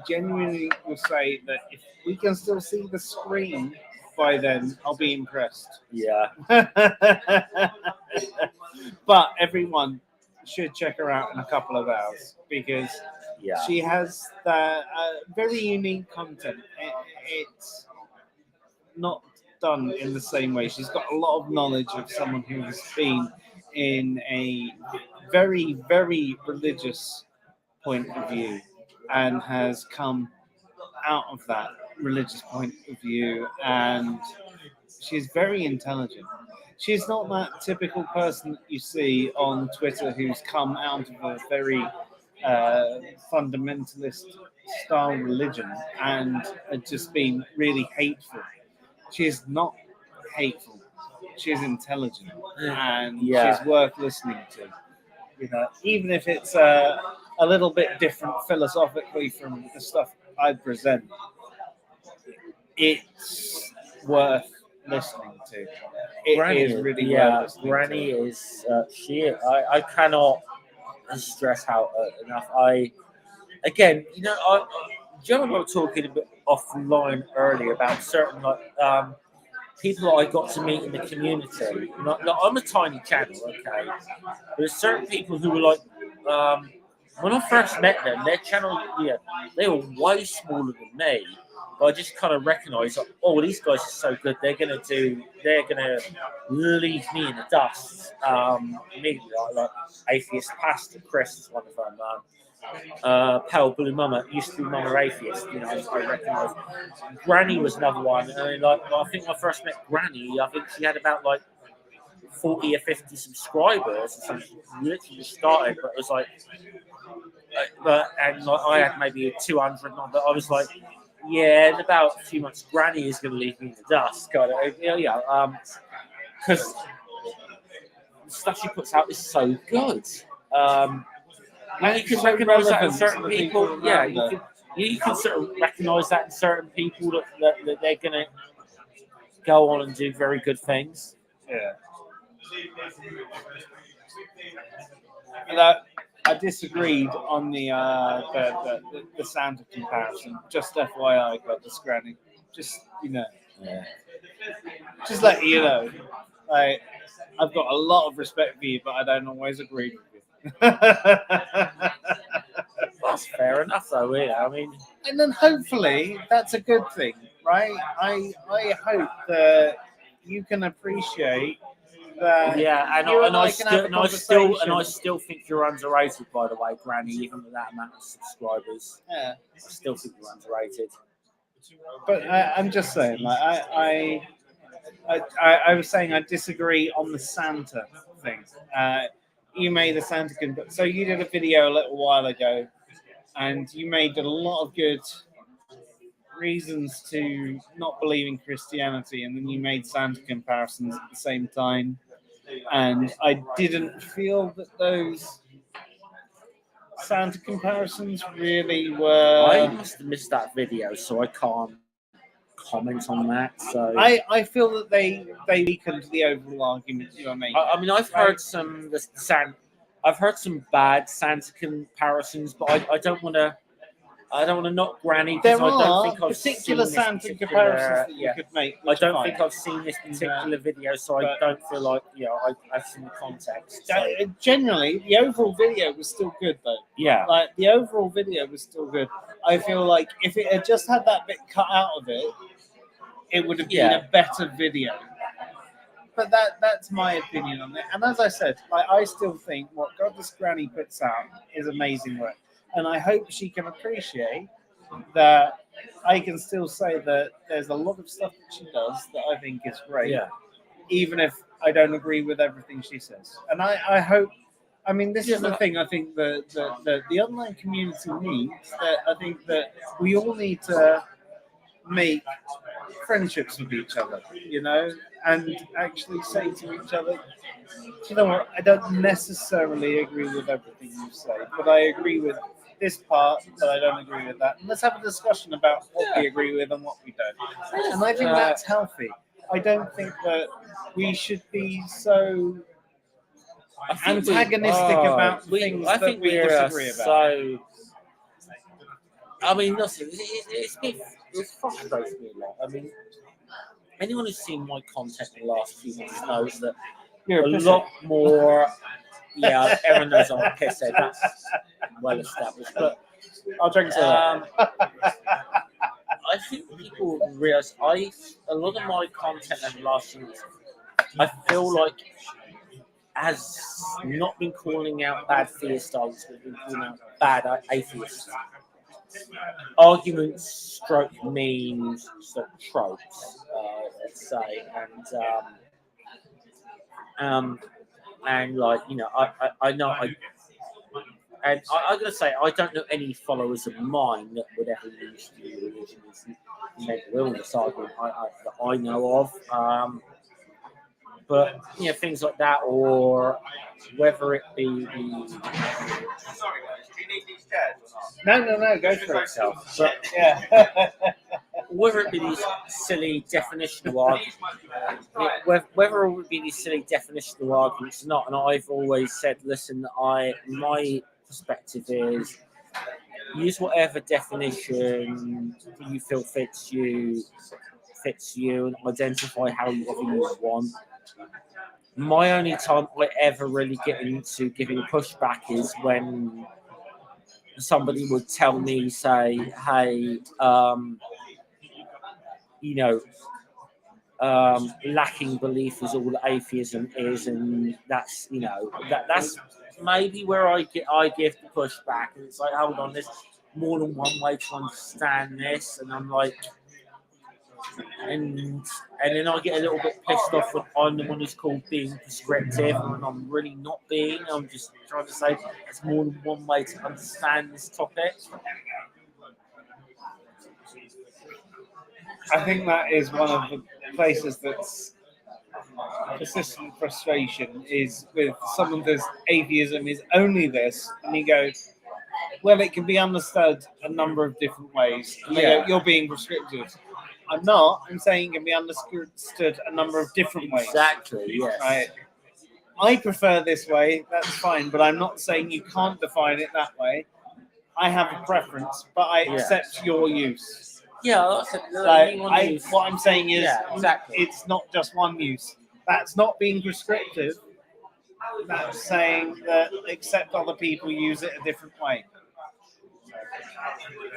genuinely will say that if we can still see the screen by then, I'll be impressed. yeah, But everyone should check her out in a couple of hours because yeah, she has that very unique content. It's not done in the same way. She's got a lot of knowledge of someone who has been in a very, very religious point of view and has come out of that religious point of view, and she's very intelligent. She's not that typical person that you see on Twitter who's come out of a very fundamentalist style religion and had just been really hateful. She's not hateful. She's intelligent and Yeah. she's worth listening to. You know, even if it's a little bit different philosophically from the stuff I present, it's worth listening to. It is really worth listening Granny to. is I cannot stress how enough. Again, Joe and I were talking a bit offline earlier about certain people that I got to meet in the community. I'm a tiny channel, okay. There's certain people who were like, when I first met them, their channel, they were way smaller than me. But I just kind of recognised, like, oh, these guys are so good. They're gonna leave me in the dust. Immediately, like Atheist Pastor Chris is one of them. Pale Blue Mama used to be Mama Atheist. I recognise. Granny was another one. And I think when I first met Granny, I think she had about 40 or 50 subscribers. So she literally just started, but it was I had maybe 200. But I was like, yeah, in about a few months, Granny is going to leave me in the dust. Kind of, because the stuff she puts out is so good. And you can recognise that in certain people. Yeah, you can sort of recognise that in certain people that they're going to go on and do very good things. Yeah. And I disagreed on the Santa comparison. Just FYI, got this Granny. Just just let you know. I've got a lot of respect for you, but I don't always agree with you. That's fair enough, though. Yeah, I mean, and then hopefully that's a good thing, right? I hope that you can appreciate that. Yeah, I still think you're underrated, by the way, Granny. Even with that amount of subscribers, Yeah, I still think you're underrated. But I'm just saying, I was saying I disagree on the Santa thing. You made the Santa, so you did a video a little while ago, and you made a lot of good reasons to not believe in Christianity, and then you made Santa comparisons at the same time, and I didn't feel that those Santa comparisons really were. I must have missed that video, so I can't comment on that. So I feel that they weakened the overall argument you were making. I mean, I've heard some bad Santa comparisons, but I don't want to. I don't want to knock Granny because I don't think I've particular seen this Santa comparisons that you could make. I don't think I've seen this particular video, so I don't feel like I've seen the context. So. Generally, the overall video was still good, though. Yeah, the overall video was still good. I feel like if it had just had that bit cut out of it, it would have been a better video. But that's my opinion on it. And as I said, I still think what Godless Granny puts out is amazing work. And I hope she can appreciate that I can still say that there's a lot of stuff that she does that I think is great. Yeah. Even if I don't agree with everything she says. And I hope, I mean, this is the thing I think that the online community needs, that I think that we all need to make friendships with each other, and actually say to each other, you know what, I don't necessarily agree with everything you say, but I agree with this part, but I don't agree with that. And let's have a discussion about what we agree with and what we don't. And I think that's healthy. I don't think that we should be so I think antagonistic about things I that think we we're disagree about. so. I mean, listen, it frustrates me a lot. I mean, anyone who's seen my content in the last few months knows that You're a a pisshead. lot more. Yeah, everyone knows I'm a pisshead. That's well established. But I'll drink some. I think people realise a lot of my content in the last few months, I feel like has not been calling out bad theist arguments, but been calling out bad atheists. Arguments, stroke memes, stroke tropes, let's say, and like I know I'm gonna say I don't know any followers of mine that would ever use the religion as mental illness argument that I know of. But things like that, or whether it be the Sorry guys, do you need these chairs or not? No, go for it. but Yeah. whether it be these silly definitional arguments, whether it would be these silly definitional arguments or not, and I've always said, listen, my perspective is use whatever definition you feel fits you, and identify however you want. My only time I ever really get into giving pushback is when somebody would tell me, say, hey, lacking belief is all atheism is, and that's that's maybe where I give the pushback, and it's like, hold on, there's more than one way to understand this, and I'm like, and then I get a little bit pissed off when I'm the one who's called being prescriptive, and I'm really not being. I'm just trying to say there's more than one way to understand this topic. I think that is one of the places that's persistent frustration is with someone who says atheism is only this, and you go, well, it can be understood a number of different ways. And they go, you're being prescriptive. I'm not. I'm saying it can be understood a number of different ways. Exactly, yes. Right. I prefer this way, that's fine, but I'm not saying you can't define it that way. I have a preference, but I accept your use. Yeah, what I'm saying is, exactly. It's not just one use. That's not being prescriptive. That's saying that accept other people use it a different way.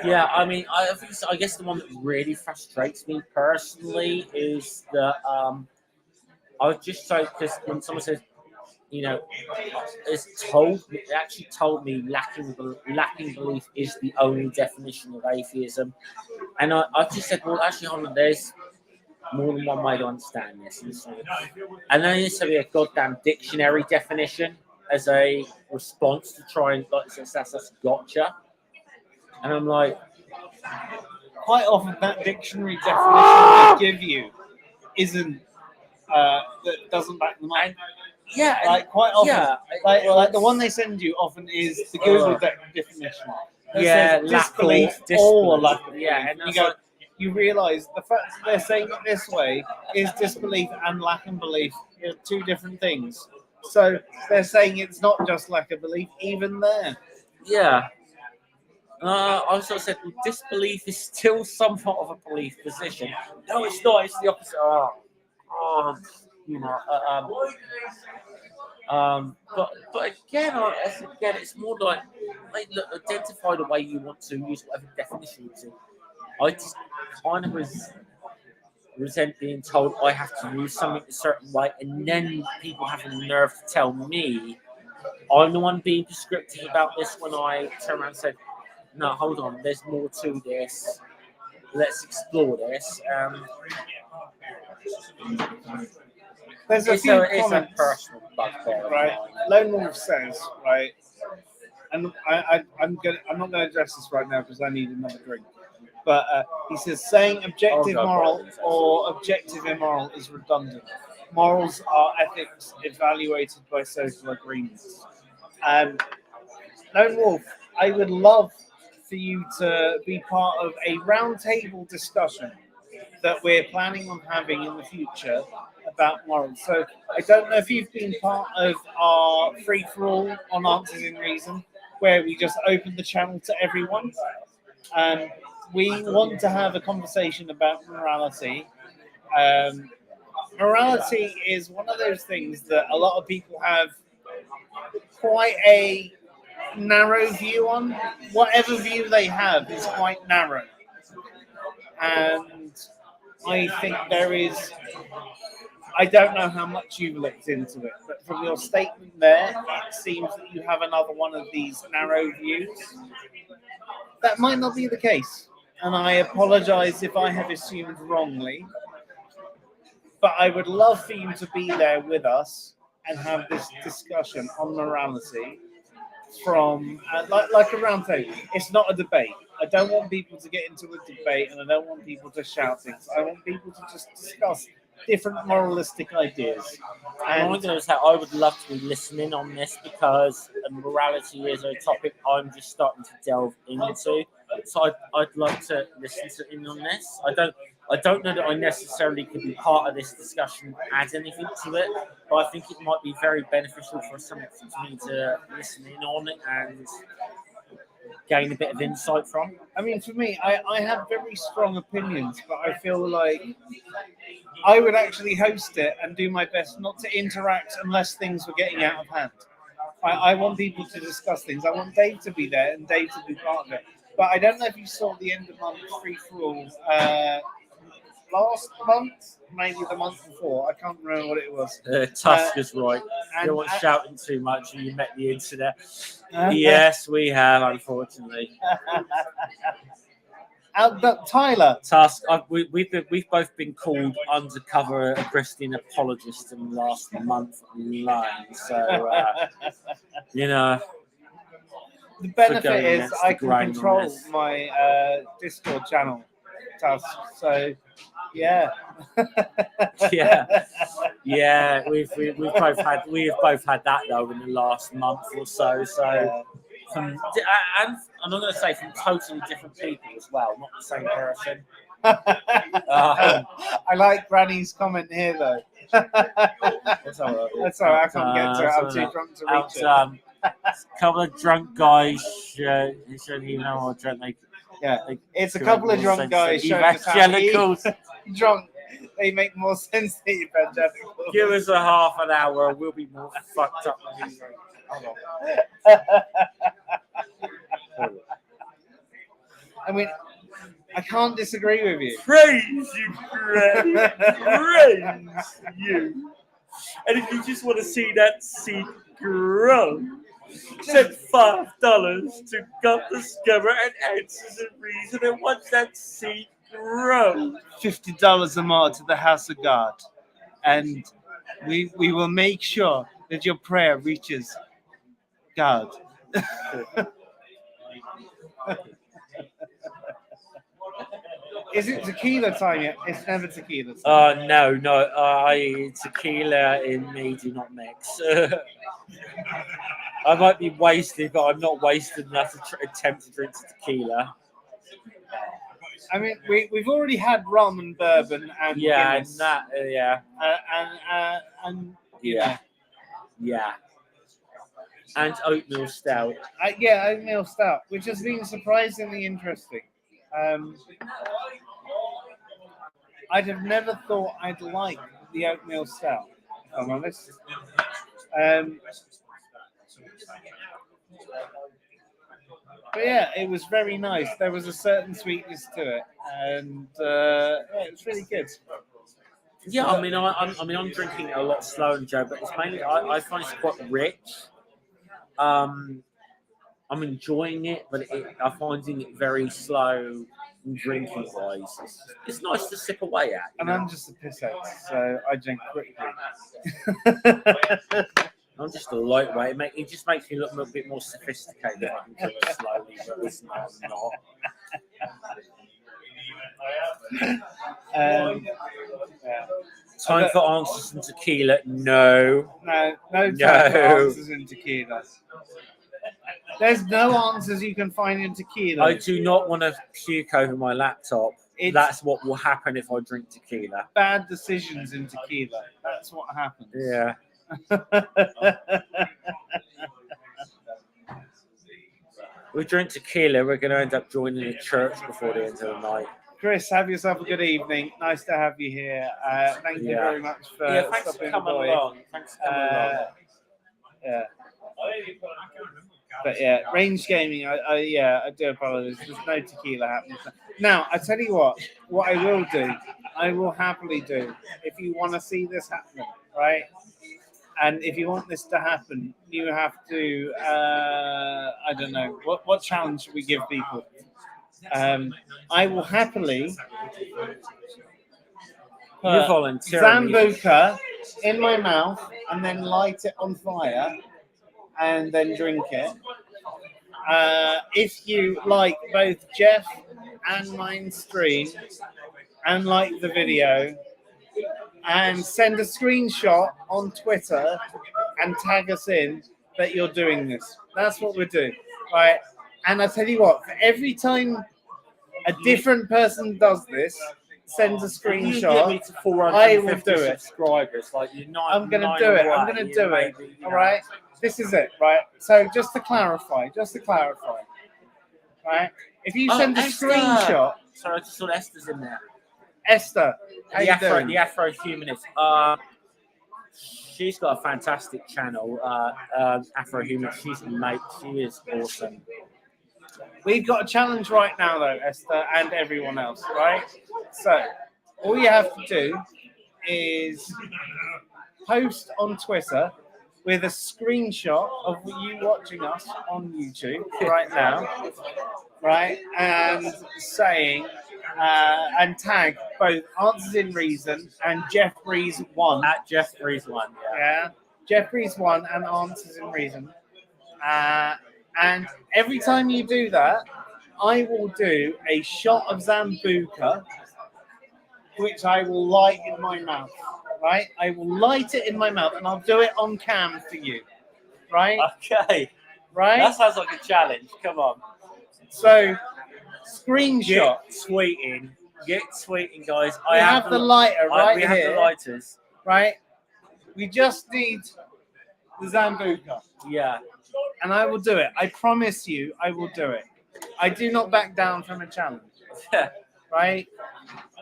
Yeah, I mean, I guess the one that really frustrates me personally is that I was just so, because when someone says, it actually told me lacking belief is the only definition of atheism, and I just said, well, actually, hold on, there's more than one way to understand this, and then it's a goddamn dictionary definition as a response to try and that's gotcha. And I'm like, quite often that dictionary definition they give you isn't that doesn't back them up. Yeah, like quite often, yeah, like the one they send you often is the Google definition. It yeah, says disbelief or lack of belief. Yeah, and you go, you realise the fact that they're saying it this way is disbelief and lack of belief are two different things. So they're saying it's not just lack of belief, even there. Yeah. I also said disbelief is still somewhat of a belief position. No, it's not. It's the opposite. But again, it's more like look, identify the way you want to use whatever definition you use. I just kind of resent being told I have to use something a certain way, and then people having the nerve to tell me I'm the one being prescriptive about this when I turn around and say, no, hold on, there's more to this. Let's explore this. There's a It's few a comments, personal bugbear, right? Lone Wolf says, right, and I'm not going to address this right now because I need another drink. But he says saying objective moral or objective immoral is redundant. Morals are ethics evaluated by social agreements. Lone Wolf, I would love for you to be part of a roundtable discussion that we're planning on having in the future about morals. So I don't know if you've been part of our free for all on Answers in Reason, where we just open the channel to everyone. We want to have a conversation about morality. Morality is one of those things that a lot of people have quite a narrow view on. Whatever view they have is quite narrow. And I think there is, I don't know how much you've looked into it, but from your statement there, it seems that you have another one of these narrow views. That might not be the case, and I apologize if I have assumed wrongly, but I would love for you to be there with us and have this discussion on morality from like a round table. It's not a debate. I don't want people to get into a debate, and I don't want people to shout things. I want people to just discuss different moralistic ideas. I'm And going to say I would love to be listening on this because morality is a topic I'm just starting to delve into. So I'd love to listen to in on this. I don't know that I necessarily could be part of this discussion, add anything to it, but I think it might be very beneficial for me to listen in on it and gain a bit of insight from. I mean, for me, I have very strong opinions, but I feel like I would actually host it and do my best not to interact unless things were getting out of hand. I want people to discuss things. I want Dave to be there and Dave to be part of it. But I don't know if you saw the end of month free for all last month, maybe the month before. I can't remember what it was. Tusk is right. You don't want shouting too much when you met the internet. Yes, we have, unfortunately. Tyler. Tusk, we've both been called undercover Christian apologists in the last month online. So, you know. The benefit going is against I the can grain on control this. my Discord channel, Tusk. So, yeah. yeah. We've both had that though in the last month or so. So, and I'm not going to say from totally different people as well, not the same person. I like Granny's comment here though. That's all right. That's all right. I can't get to it. I'm too drunk to reach it. A couple of drunk guys shouldn't even know what drunk they. Yeah, it's a couple of drunk guys showing us how evangelicals. drunk. They make more sense than evangelicals. Give us a half an hour, we'll be more fucked up than you. I mean, I can't disagree with you. Praise you, Granny. Praise you. And if you just want to see that seed grow, send $5 to God Discover and Answers in Reason and watch that seed grow. $50 a month to the House of God, and we will make sure that your prayer reaches God. Is it tequila time yet? It's never tequila time. No. Tequila in me do not mix. I might be wasted, but I'm not wasted enough to attempt to drink tequila. I mean, we've already had rum and bourbon and Guinness. And oatmeal stout. Oatmeal stout, which has been surprisingly interesting. I'd have never thought I'd like the oatmeal stout, if I'm honest. But yeah, it was very nice. There was a certain sweetness to it, and it was really good. Yeah, I'm drinking a lot slower than Joe, but it's mainly I find it's quite rich. I'm enjoying it, but I'm finding it very slow drinking wise. It's nice to sip away at. And I'm just a pisshead, so I drink quickly. I'm just a lightweight. It just makes me look a little bit more sophisticated if I can drink slowly, but it's not. Time for answers in tequila? No. No time for answers in tequila. There's no answers you can find in tequila. I do not want to puke over my laptop. It's That's what will happen if I drink tequila. bad decisions in tequila. That's what happens. Yeah. We drink tequila, we're going to end up joining the church before the end of the night. Chris, have yourself a good evening. Nice to have you here. Thank you Yeah. very much for Thanks for stopping coming by. along. Thanks for coming along. Yeah. But yeah, range gaming. I do apologize. There's no tequila happening. Now, I tell you what I will do. I will happily do if you want to see this happen, right? And if you want this to happen, you have to. I don't know what challenge should we give people. I will happily You put volunteer. Zambuca in my mouth and then light it on fire and then drink it. If you like both Jeff and mine stream and like the video and send a screenshot on Twitter and tag us in that you're doing this. That's what we're doing, right? And I tell you what, for every time a different person does this, sends a screenshot, Me to 450 I will do it. subscribers. Like you're not. I'm going to do it. I'm going to do it. All right. This is it, right? So just to clarify, right? If you send a Esther. screenshot, Sorry, I just saw Esther's in there. Esther, how you doing? The Afro Humanist. She's got a fantastic channel. Afro Humanist. She's a mate. She is awesome. We've got a challenge right now, though, Esther, and everyone else, right? So all you have to do is post on Twitter with a screenshot of you watching us on YouTube right now, right? And saying, and tag both Answers in Reason and Jeffries1. At Jeffries1, Yeah, Jeffries1 and Answers in Reason. And every time you do that, I will do a shot of Zambuca, which I will light in my mouth. Right? I will light it in my mouth, and I'll do it on cam for you. Right? Okay. Right? That sounds like a challenge. Come on. So, screenshot. Get tweeting, guys. I have the lighter right we here. have the lighters. Right? We just need the Zambuca. Yeah. And I will do it. I promise you, I will do it. I do not back down from a challenge. Yeah. Right?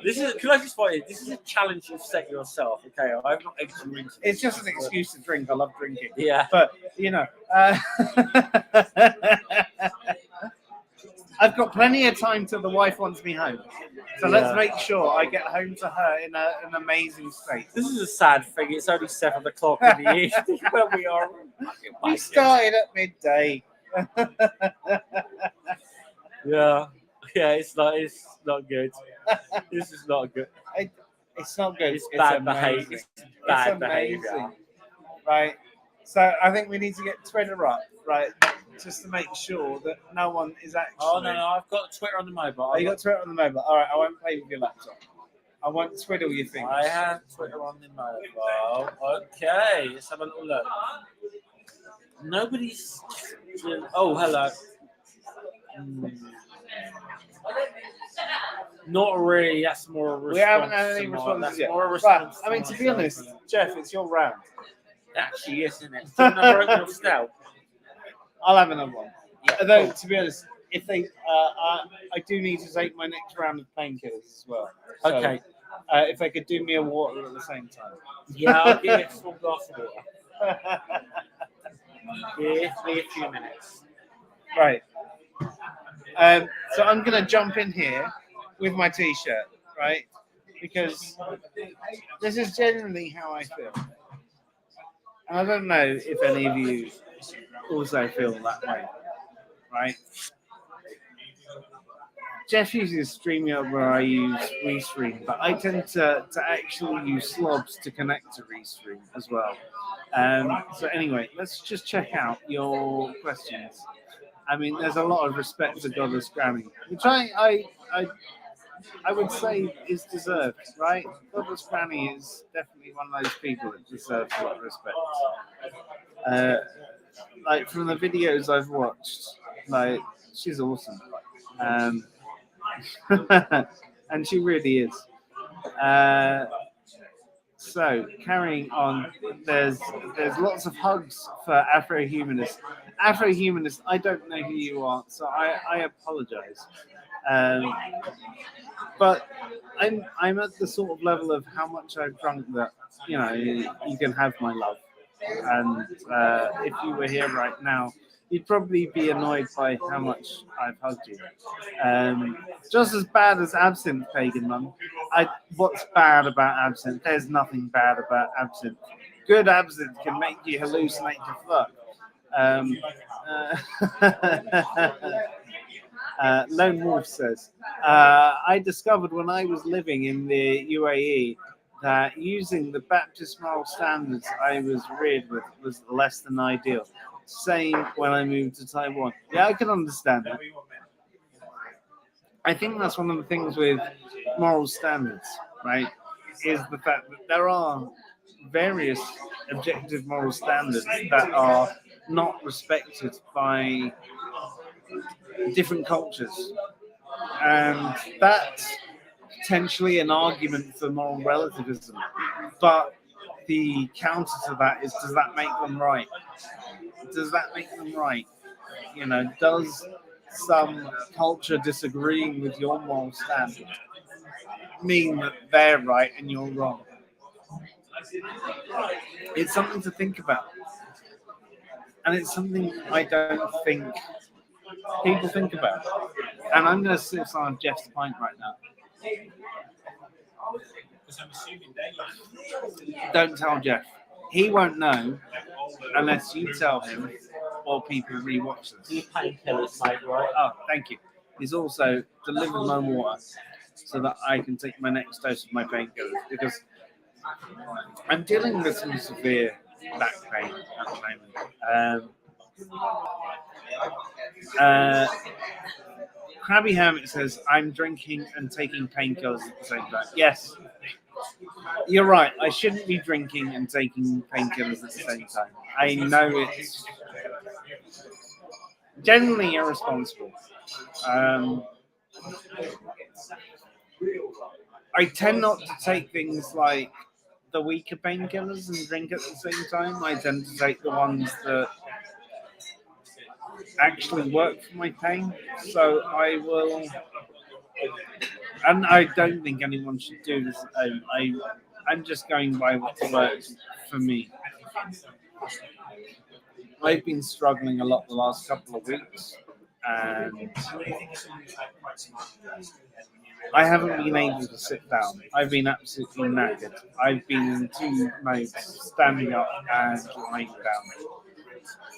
Can I just find it? This is a challenge you've set yourself. Okay, I've not experienced. It's just an excuse to drink. I love drinking. Yeah. But, you know, I've got plenty of time till the wife wants me home. So let's make sure I get home to her in an amazing state. This is a sad thing. It's only 7 o'clock in the evening where we are. We started at midday. Yeah. Yeah, it's not good. This is not good. It's not good. It's bad amazing. behavior. It's bad It's behavior. amazing. Right. So I think we need to get Twitter up, right? Just to make sure that no one is actually. Oh no, I've got Twitter on the mobile. Oh, you got Twitter on the mobile. All right, I won't play with your laptop. I won't twiddle your fingers. I have Twitter on the mobile. Okay, let's have a little look. Nobody's. Oh, hello. Not really. That's more a response. We haven't had any to my- responses that's yet. more a Right. response I mean, to be myself. honest, Jeff, it's your round. Actually, yes, isn't it? Do you want another open of stout? I'll have another one. Yeah. Although, to be honest, if they, I do need to take my next round of painkillers as well. So, Okay. if they could do me a water at the same time. Yeah, I'll give it a full glass of water. Give me a few minutes. Right. So I'm going to jump in here with my t-shirt, right? Because this is generally how I feel. And I don't know if any of you also feel that way, right? Jeff uses StreamYard where I use Restream, but I tend to actually use Slobs to connect to Restream as well. So anyway, let's just check out your questions. I mean, there's a lot of respect to Godless Granny, which I would say is deserved, right? Godless Granny is definitely one of those people that deserves a lot of respect. Like from the videos I've watched, like she's awesome. and she really is. So carrying on, there's lots of hugs for Afrohumanist. Afrohumanist, I don't know who you are, so I apologize. Um, but I'm at the sort of level of how much I've drunk that you can have my love. And if you were here right now, you'd probably be annoyed by how much I've hugged you. Just as bad as absinthe, pagan mum. What's bad about absinthe? There's nothing bad about absinthe. Good absinthe can make you hallucinate to fuck. Lone Wolf says, I discovered when I was living in the UAE that using the Baptist moral standards I was reared with was less than ideal. Same when I moved to Taiwan. Yeah, I can understand that. I think that's one of the things with moral standards, right? Is the fact that there are various objective moral standards that are not respected by different cultures. And that's potentially an argument for moral relativism. But the counter to that is, does that make them right? Does that make them right? Does some culture disagreeing with your moral standard mean that they're right and you're wrong? It's something to think about. And it's something I don't think people think about. And I'm going to sip some of Jeff's pint right now. Don't tell Jeff. He won't know unless you tell him or people rewatch this. Painkillers, mate, right? Oh, thank you. He's also delivered my water so that I can take my next dose of my painkillers, because I'm dealing with some severe back pain at the moment. Krabby Hermit says, I'm drinking and taking painkillers at the same time. Yes, you're right. I shouldn't be drinking and taking painkillers at the same time. I know it's generally irresponsible. I tend not to take things like the weaker painkillers and drink at the same time. I tend to take the ones that actually work for my pain. So I will, and I don't think anyone should do this at home. I'm just going by what works for me. I've been struggling a lot the last couple of weeks, and I haven't been able to sit down. I've been absolutely knackered. I've been in two modes, standing up and lying down.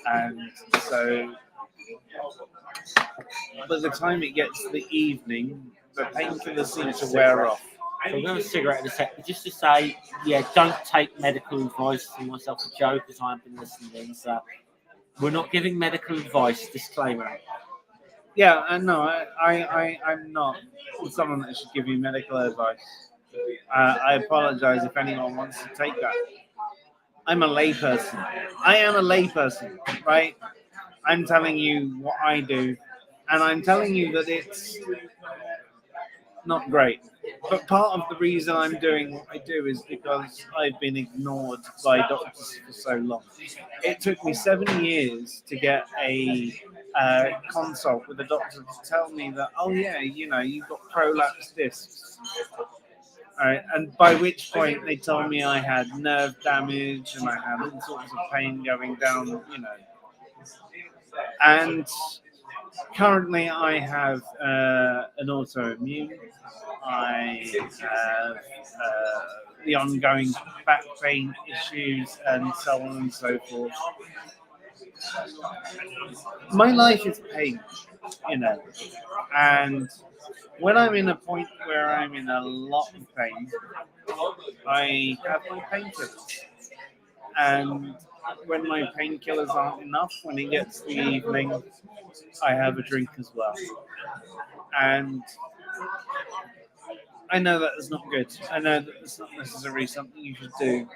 And so by the time it gets to the evening, the painkillers seem to wear off. So I'm going to cigarette in a sec. Just to say, don't take medical advice from myself a joke, because I've been listening. So we're not giving medical advice. Disclaimer. Yeah, and no, I'm not someone that should give you medical advice. I apologize if anyone wants to take that. I'm a layperson. I am a layperson, right? I'm telling you what I do, and I'm telling you that it's not great. But part of the reason I'm doing what I do is because I've been ignored by doctors for so long. It took me 7 years to get a consult with a doctor to tell me that, oh yeah, you've got prolapsed discs. All right, and by which point they told me I had nerve damage and I had all sorts of pain going down, And currently I have an autoimmune. I have the ongoing back pain issues and so on and so forth. My life is pain, and when I'm in a point where I'm in a lot of pain, I have my painkillers. And when my painkillers aren't enough, when it gets to the evening, I have a drink as well. And I know that is not good. I know that it's not necessarily something you should do.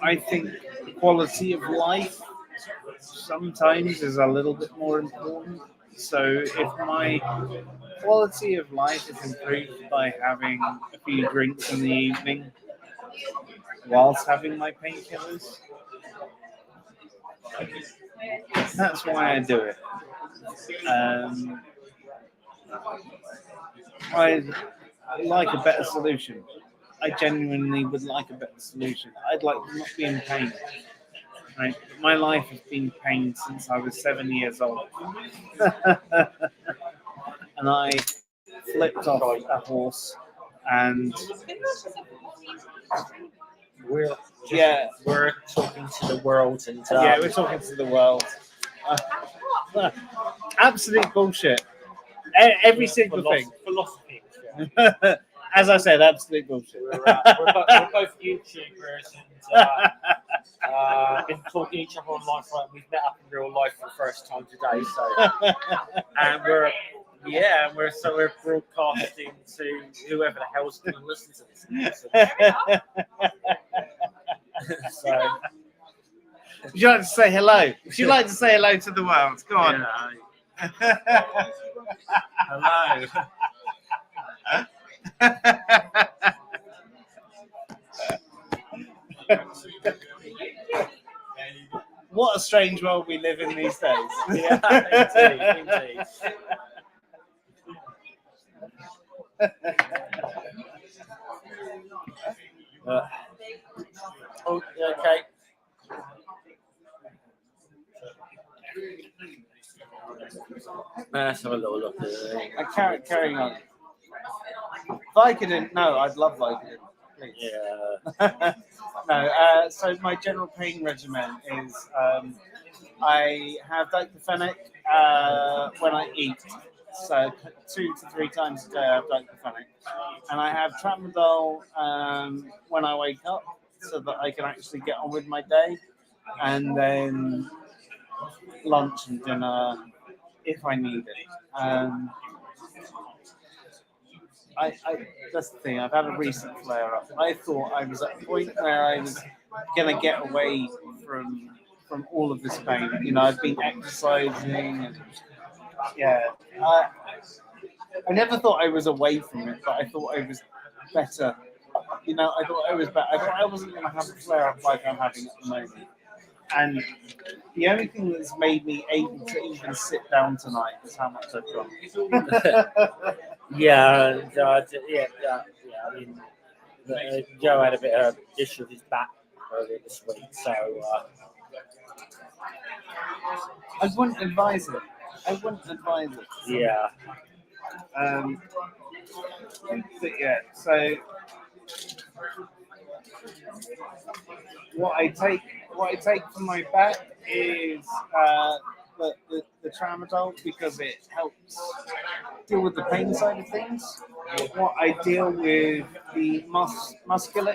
I think quality of life sometimes is a little bit more important So if my quality of life is improved by having a few drinks in the evening whilst having my painkillers, that's why I do it. I like a better solution. I genuinely would like a better solution. I'd like to not be in pain. Right? My life has been pain since I was 7 years old. And I flipped off a horse and We're yeah, we're talking to the world, and yeah, we're talking to the world. Absolute bullshit. Every single thing. Philosophy. As I said, absolute bullshit. We're both YouTubers and been talking to each other online. Right? We've met up in real life for the first time today, so and we're broadcasting to whoever the hell's going to listen to this. So, Would you like to say hello? Would you like to say hello to the world? Go on. Hello. What a strange world we live in these days. Yeah, indeed. Okay. Let's have a little look at it. Carrying on. Vicodin, no, I'd love Vicodin. Please. Yeah. No, so my general pain regimen is I have diclofenac when I eat. So 2 to 3 times a day I have diclofenac. And I have tramadol when I wake up so that I can actually get on with my day. And then lunch and dinner if I need it. That's the thing. I've had a recent flare up. I thought I was at a point where I was gonna get away from all of this pain. You know, I've been exercising and yeah. I never thought I was away from it, but I thought I was better. You know, I thought I was better. I thought I wasn't gonna have a flare up like I'm having at the moment. And the only thing that's made me able to even sit down tonight is how much I've drunk. Yeah. I mean, Joe had a bit of issue with his back earlier this week, so. I wouldn't advise it. Yeah. But yeah, so what I take from my back is the tramadol because it helps deal with the pain side of things. What I deal with the muscular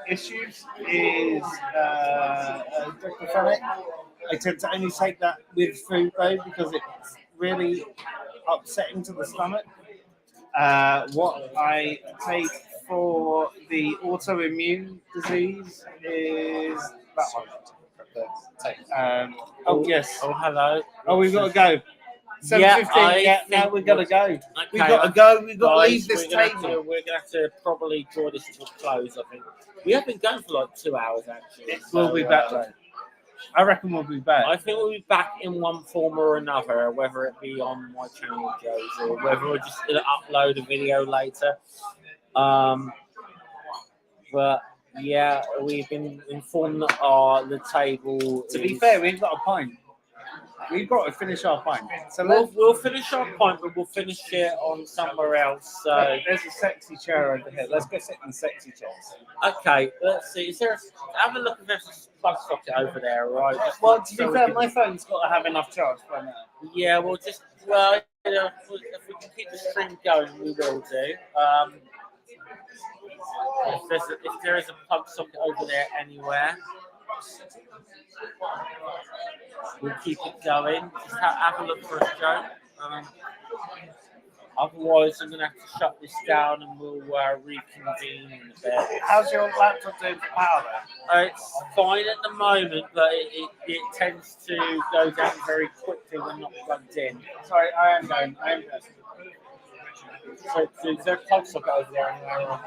issues is diclofenac. I tend to only take that with food though because it's really upsetting to the stomach. What I take for the autoimmune disease is that one. Yes. Oh, hello. Oh, we've got to go. 7:15. Yeah, now we've got to go. Okay, We've got to go. We've got to leave this table. We're going to have to probably draw this to a close, I think. We have been going for like 2 hours, actually. We'll be back. I reckon we'll be back. I think we'll be back in one form or another, whether it be on my channel, Joe's, or whether we're just going to upload a video later. But yeah, we've been informed that the table. To be fair, we've got a pint. We've got to finish our pint. So we'll finish our pint, but we'll finish it on somewhere else. So there's a sexy chair over here. Let's go sit in the sexy chairs. Okay, let's see. Is there? Have a look if there's a plug socket over there, right? Well, to be fair, my phone's got to have enough charge by now. Yeah, we'll just if we can keep the stream going, we will do. If there is a plug socket over there anywhere, we'll keep it going. Just have a look for us, Joe. Otherwise, I'm going to have to shut this down and we'll reconvene in a bit. How's your laptop doing for power there? It's fine at the moment, but it tends to go down very quickly when not plugged in. Sorry, I am going. So is there a plug socket over there anywhere?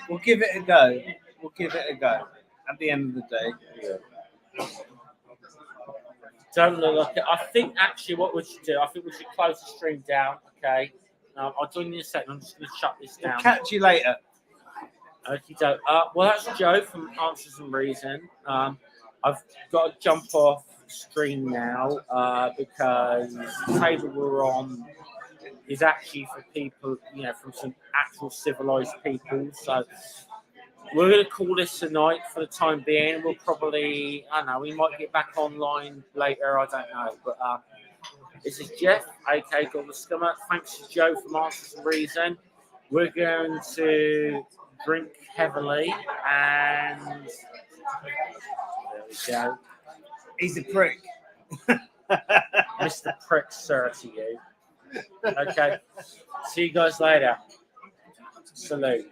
We'll give it a go. We'll give it a go. At the end of the day. Don't look like it. I think actually what we should do, I think we should close the stream down, okay? I'll join you in a second. I'm just going to shut this We'll down. catch you later. Okay, so, well, that's Joe from Answers and Reason. I've got to jump off stream now because the table we're on is actually for people, from some actual civilized people. So we're going to call this a night for the time being. We'll probably, I don't know, we might get back online later. I don't know. But this is Jeff, aka Got the Scummer. Thanks to Joe from Answers and Reason. We're going to drink heavily and there we go. He's a prick. Mr. Prick, sir, to you. Okay. See you guys later. Salute.